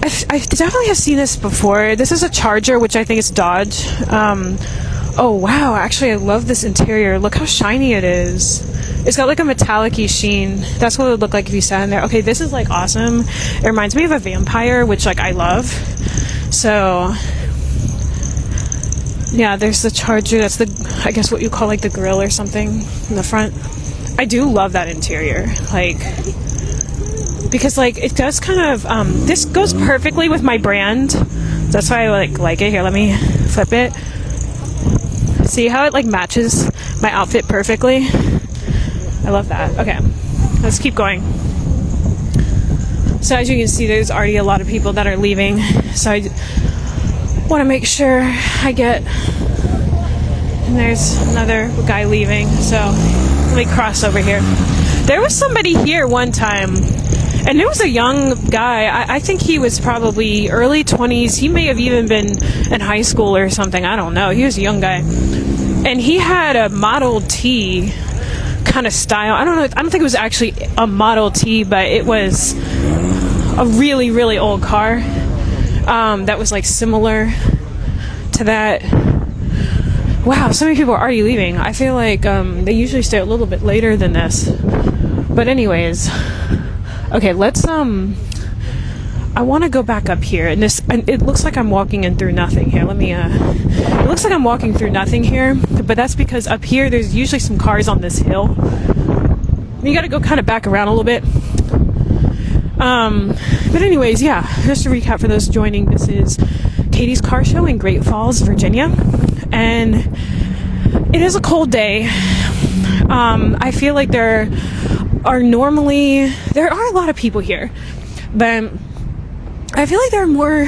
I I definitely have seen this before. This is a Charger, which I think is Dodge. Oh wow, actually I love this interior. Look how shiny it is. It's got like a metallic-y sheen. That's what it would look like if you sat in there. Okay, this is like awesome. It reminds me of a vampire, which like I love. So yeah, there's the Charger. That's the, I guess what you call like the grill or something in the front. I do love that interior. Like, because like it does kind of this goes perfectly with my brand. That's why I like it. Here, let me flip it. See how it like matches my outfit perfectly? I love that. Okay, let's keep going. So as you can see, there's already a lot of people that are leaving. So I want to make sure I get, and there's another guy leaving. So let me cross over here. There was somebody here one time, and it was a young guy. I think he was probably early 20s. He may have even been in high school or something. I don't know. He was a young guy. And he had a Model T kind of style. I don't know. I don't think it was actually a Model T, but it was a really, really old car that was like similar to that. Wow, so many people are already leaving. I feel like they usually stay a little bit later than this. But anyways, okay, let's I want to go back up here, and it looks like I'm walking in through nothing here. Let me it looks like I'm walking through nothing here, but that's because up here there's usually some cars on this hill. You got to go kind of back around a little bit. But anyways, yeah, just to recap for those joining, this is Katie's Car Show in Great Falls, Virginia, and it is a cold day. I feel like there are a lot of people here, but I feel like there are more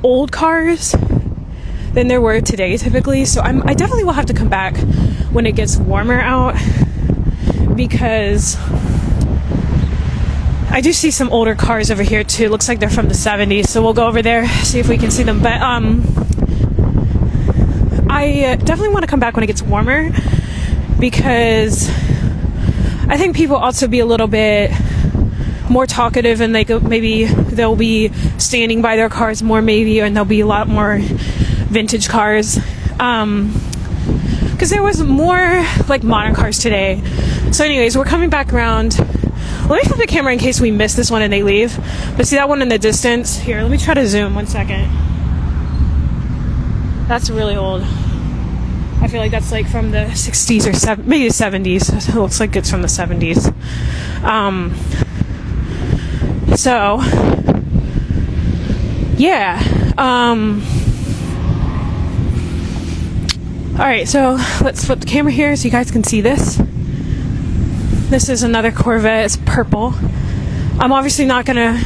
old cars than there were today typically, so I definitely will have to come back when it gets warmer out, because I do see some older cars over here too. Looks like they're from the 70s, so we'll go over there, see if we can see them. But I definitely want to come back when it gets warmer, because I think people ought to be a little bit more talkative, and maybe they'll be standing by their cars more, maybe, and there'll be a lot more vintage cars, because there was more like modern cars today. So anyways, we're coming back around. Let me flip the camera in case we miss this one and they leave. But see that one in the distance? Here, let me try to zoom 1 second. That's really old. I feel like that's like from the 60s or maybe the 70s. It looks like it's from the 70s. So, yeah. Alright, so let's flip the camera here so you guys can see this. This is another Corvette. It's purple. I'm obviously not going to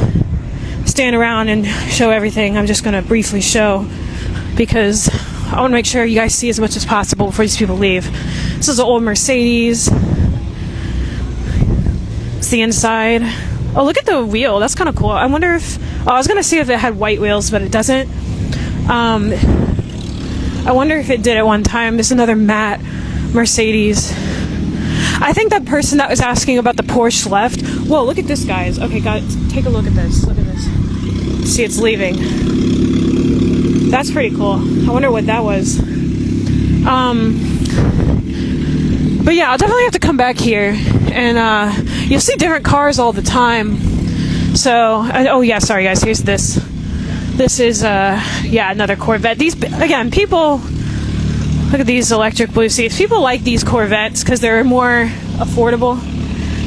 stand around and show everything. I'm just going to briefly show, because I want to make sure you guys see as much as possible before these people leave. This is an old Mercedes. It's the inside. Oh, look at the wheel. That's kind of cool. I wonder if... Oh, I was going to see if it had white wheels, but it doesn't. I wonder if it did at one time. There's another matte Mercedes. I think that person that was asking about the Porsche left. Whoa, look at this, guys. Okay, guys, take a look at this. Look at this. See, it's leaving. That's pretty cool. I wonder what that was. But yeah, I'll definitely have to come back here, and you'll see different cars all the time. So, oh yeah, sorry guys, here's this. This is, yeah, another Corvette. These, again, people, look at these electric blue seats. People like these Corvettes because they're more affordable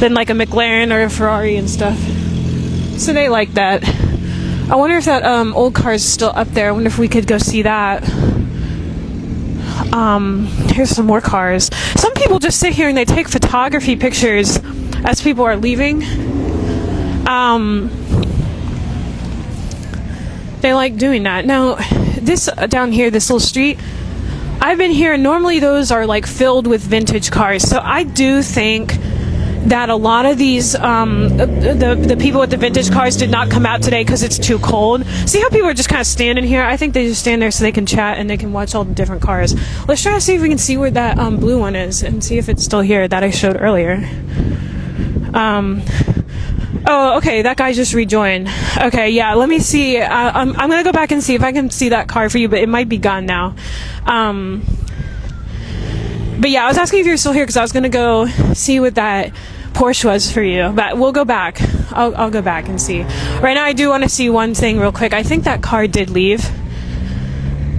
than like a McLaren or a Ferrari and stuff. So they like that. I wonder if that old car is still up there. I wonder if we could go see that. Here's some more cars. Some people just sit here and they take photography pictures as people are leaving. They like doing that. Now, this down here, this little street, I've been here, and normally those are like filled with vintage cars. So I do think that a lot of these, the people with the vintage cars did not come out today because it's too cold. See how people are just kind of standing here? I think they just stand there so they can chat and they can watch all the different cars. Let's try to see if we can see where that blue one is and see if it's still here that I showed earlier. Oh, okay, that guy just rejoined. Okay, yeah, let me see. I'm gonna go back and see if I can see that car for you, but it might be gone now. But yeah, I was asking if you're still here because I was gonna go see what that Porsche was for you, but we'll go back. I'll go back and see. Right now I do want to see one thing real quick. I think that car did leave,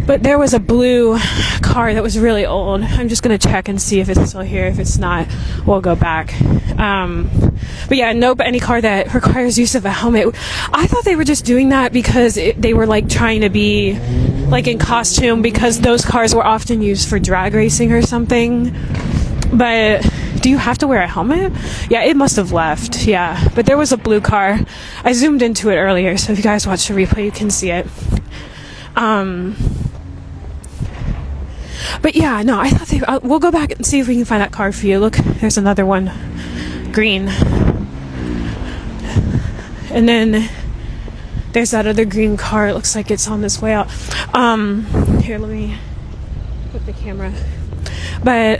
but there was a blue car that was really old. I'm just gonna check and see if it's still here. If it's not, we'll go back. But yeah, nope, any car that requires use of a helmet. I thought they were just doing that because they were like trying to be like in costume, because those cars were often used for drag racing or something. But do you have to wear a helmet? Yeah, it must have left. Yeah, but there was a blue car. I zoomed into it earlier, so if you guys watch the replay, you can see it. But yeah, no, I thought we'll go back and see if we can find that car for you. Look, there's another one, green. And then there's that other green car. It looks like it's on this way out. Here, let me put the camera. But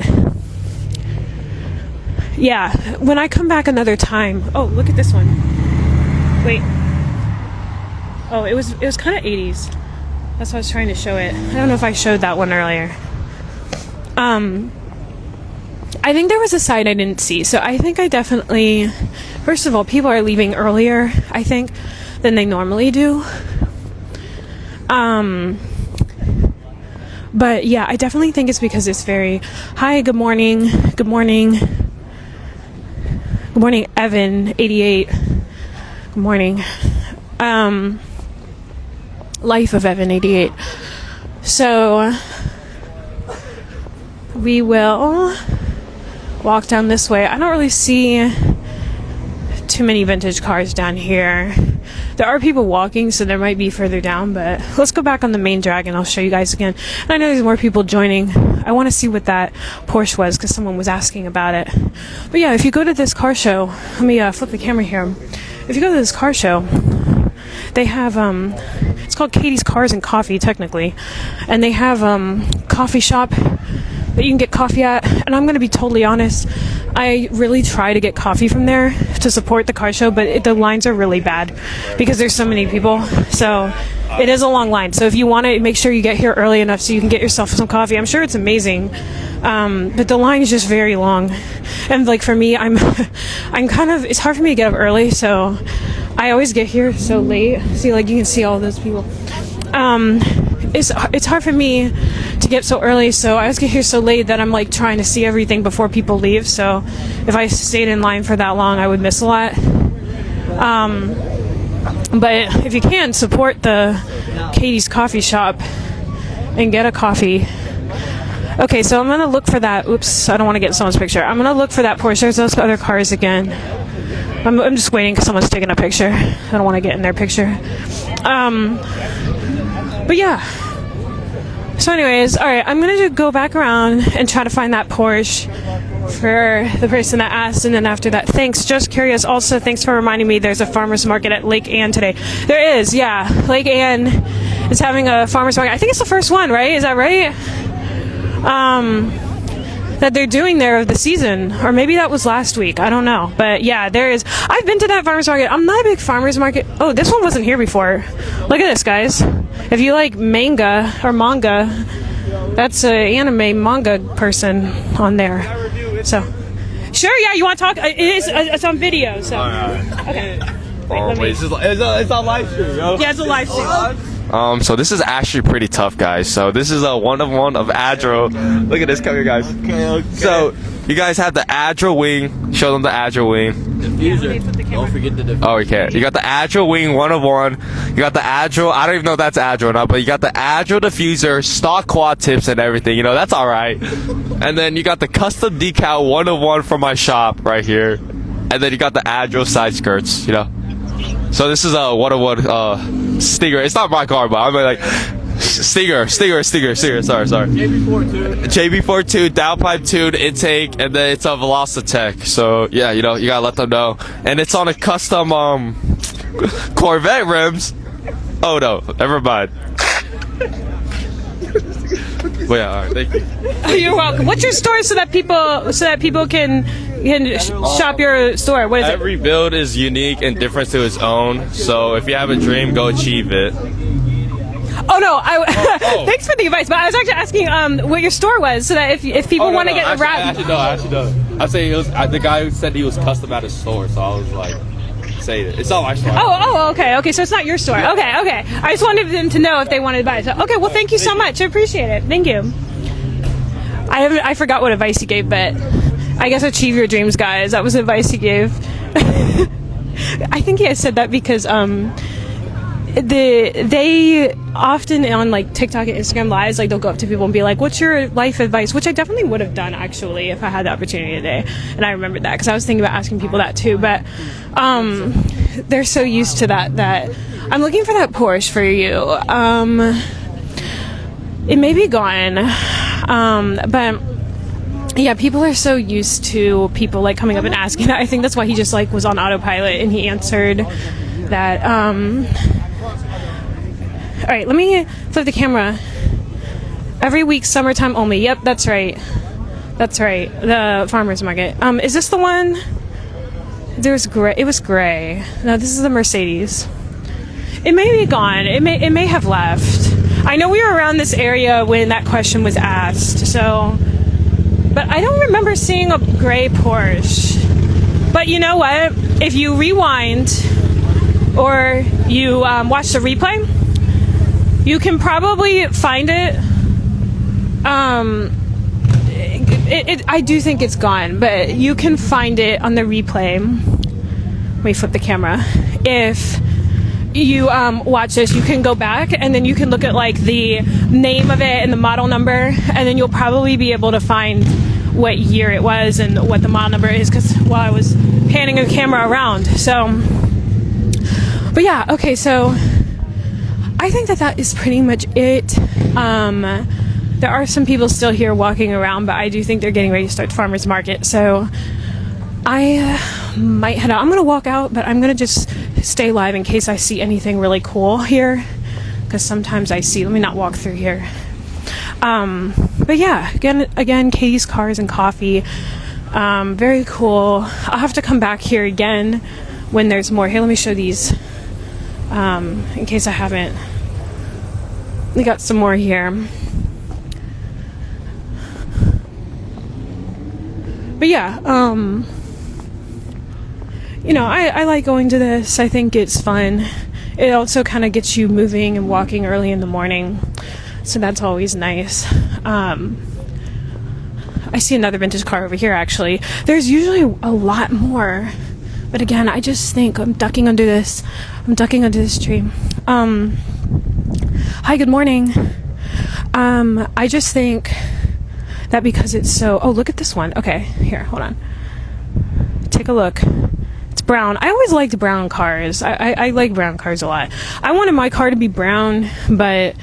yeah, when I come back another time. Oh, look at this one. Wait. Oh, it was kind of 80s. That's why I was trying to show it. I don't know if I showed that one earlier. I think there was a side I didn't see. So I think I definitely, first of all, people are leaving earlier, I think, than they normally do. But yeah, I definitely think it's because it's very, hi, good morning. Good morning. Good morning, Evan, 88. Good morning. Life of Evan, 88. So we will walk down this way. I don't really see too many vintage cars down here. There are people walking, so there might be further down, but let's go back on the main drag and I'll show you guys again. And I know there's more people joining. I want to see what that Porsche was because someone was asking about it. But yeah, if you go to this car show, let me flip the camera here. If you go to this car show, they have it's called Katie's Cars and Coffee technically, and they have coffee shop that you can get coffee at. And I'm going to be totally honest, I really try to get coffee from there to support the car show, but the lines are really bad because there's so many people. So it is a long line. So if you want to, make sure you get here early enough so you can get yourself some coffee. I'm sure it's amazing, but the line is just very long. And like for me, I'm kind of, it's hard for me to get up early, so I always get here so late. See, like you can see all those people. It's hard for me to get so early, so I always get here so late that I'm like trying to see everything before people leave. So if I stayed in line for that long, I would miss a lot. But if you can, support the Katie's Coffee Shop and get a coffee. Okay, so I'm gonna look for that. Oops, I don't want to get someone's picture. I'm gonna look for that Porsche. There's those other cars again. I'm just waiting because someone's taking a picture. I don't want to get in their picture. But yeah. So anyways, alright, I'm going to go back around and try to find that Porsche for the person that asked, and then after that, thanks. Just curious, also, thanks for reminding me there's a farmer's market at Lake Ann today. There is, yeah. Lake Ann is having a farmer's market. I think it's the first one, right? Is that right? That they're doing there of the season, or maybe that was last week, I don't know, but yeah, there is. I've been to that farmer's market. I'm not a big farmer's market. Oh, this one wasn't here before. Look at this, guys. If you like manga, that's an anime manga person on there. So sure, yeah, you want to talk? It's on video, so okay. It's on live stream, yo. Yeah, it's a live stream. So this is actually pretty tough, guys. So this is a one-of-one of Agile. Look at this, come here, guys. Okay. So you guys have the Agile wing. Show them the Agile wing. Diffuser. Don't forget the diffuser. Oh, okay. You got the Agile wing, one-of-one. You got the Agile. I don't even know if that's Agile or not, but you got the Agile diffuser, stock quad tips, and everything. You know, that's all right. And then you got the custom decal, one-of-one from my shop right here. And then you got the Agile side skirts. You know. So this is a one-of-one Stinger. It's not my car, but I'm like Stinger. Sorry. JB42 downpipe tuned intake, and then it's a Velocitech. So yeah, you know, you gotta let them know. And it's on a custom Corvette rims. Oh no, never mind. But yeah, all right, thank you. Oh, you're welcome. What's your store so that people can shop your store? What is it? Every build is unique and different to its own. So if you have a dream, go achieve it. Oh no! Thanks for the advice, but I was actually asking what your store was, so that if people want to get a wrap. I actually know. I say it was the guy who said he was custom at his store, so I was like, say it. It's not my store. Okay. So it's not your store. Okay. I just wanted them to know if they wanted to buy it. So, okay. Well, thank you so much. I appreciate it. Thank you. I forgot what advice he gave, but I guess achieve your dreams, guys. That was the advice he gave. I think he had said that because they often on like TikTok and Instagram lives, like they'll go up to people and be like, what's your life advice, which I definitely would have done actually if I had the opportunity today. And I remembered that because I was thinking about asking people that too, but they're so used to that I'm looking for that Porsche for you. It may be gone, but yeah, people are so used to people like coming up and asking that. I think that's why he just like was on autopilot and he answered that. All right, let me flip the camera. Every week, summertime only. Yep, that's right. The farmer's market. Is this the one? There's gray. It was gray. No, this is the Mercedes. It may be gone. It may have left. I know we were around this area when that question was asked. So, but I don't remember seeing a gray Porsche. But you know what? If you rewind or you watch the replay, you can probably find it. I do think it's gone, but you can find it on the replay. Let me flip the camera. If you watch this, you can go back and then you can look at like the name of it and the model number, and then you'll probably be able to find what year it was and what the model number is, because while I was panning the camera around. So, but yeah, okay, so I think that is pretty much it. There are some people still here walking around, but I do think they're getting ready to start the farmer's market. So I might head out. I'm going to walk out, but I'm going to just stay live in case I see anything really cool here. Because sometimes I see, let me not walk through here. But yeah, again, Katie's Cars and Coffee. Very cool. I'll have to come back here again when there's more. Here, let me show these. In case I haven't. We got some more here. But yeah, you know, I like going to this. I think it's fun. It also kind of gets you moving and walking early in the morning. So that's always nice. I see another vintage car over here, actually. There's usually a lot more. But again, I just think I'm ducking under this tree. Hi, good morning. I just think that because it's so... Oh, look at this one. Okay, here, hold on. Take a look. It's brown. I always liked brown cars. I like brown cars a lot. I wanted my car to be brown, but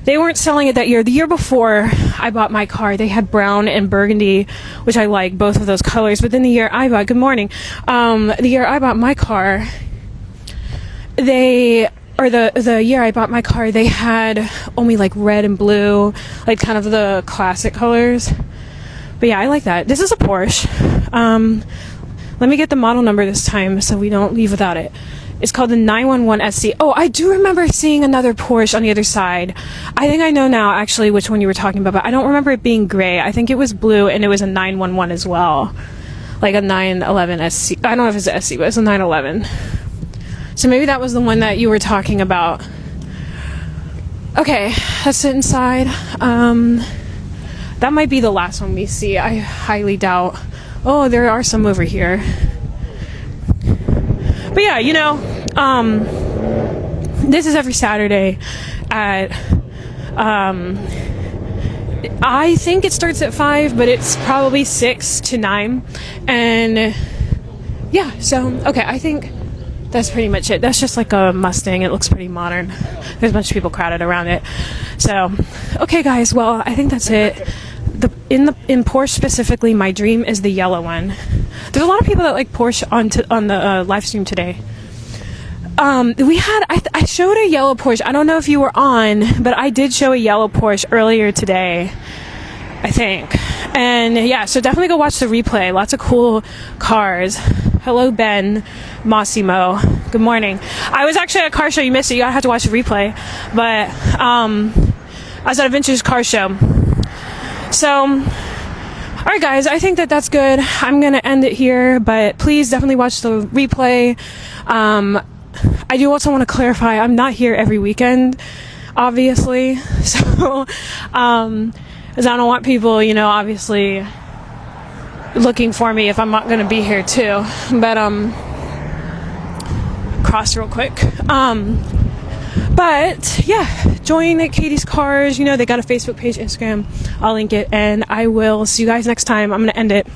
they weren't selling it that year. The year before I bought my car, they had brown and burgundy, which I like, both of those colors. But then the year I bought... Good morning. The year I bought my car, the year I bought my car, they had only like red and blue, like kind of the classic colors. But yeah, I like that. This is a Porsche. Let me get the model number this time so we don't leave without it. It's called the 911 SC. Oh, I do remember seeing another Porsche on the other side. I think I know now actually which one you were talking about, but I don't remember it being gray. I think it was blue and it was a 911 as well. Like a 911 SC. I don't know if it's a SC, but it's a 911. So maybe that was the one that you were talking about. Okay, let's sit inside. That might be the last one we see. I highly doubt. Oh, there are some over here. But yeah, you know, this is every Saturday at, I think it starts at 5, but it's probably 6 to 9. And yeah, so, okay, I think that's pretty much it. That's just like a Mustang. It looks pretty modern. There's a bunch of people crowded around it. So, okay, guys. Well, I think that's it. In Porsche specifically, my dream is the yellow one. There's a lot of people that like Porsche on the live stream today. we had, I showed a yellow Porsche. I don't know if you were on, but I did show a yellow Porsche earlier today, I think. And yeah, so definitely go watch the replay. Lots of cool cars. Hello, Ben Massimo. Good morning. I was actually at a car show. You missed it. You gotta have to watch the replay. But I was at a vintage car show. So, all right, guys. I think that that's good. I'm gonna end it here. But please definitely watch the replay. I do also want to clarify. I'm not here every weekend, obviously. So, as I don't want people, you know, obviously looking for me if I'm not going to be here too. But cross real quick. But yeah, join at Katie's Cars. You know, they got a Facebook page, Instagram. I'll link it, and I will see you guys next time. I'm going to end it.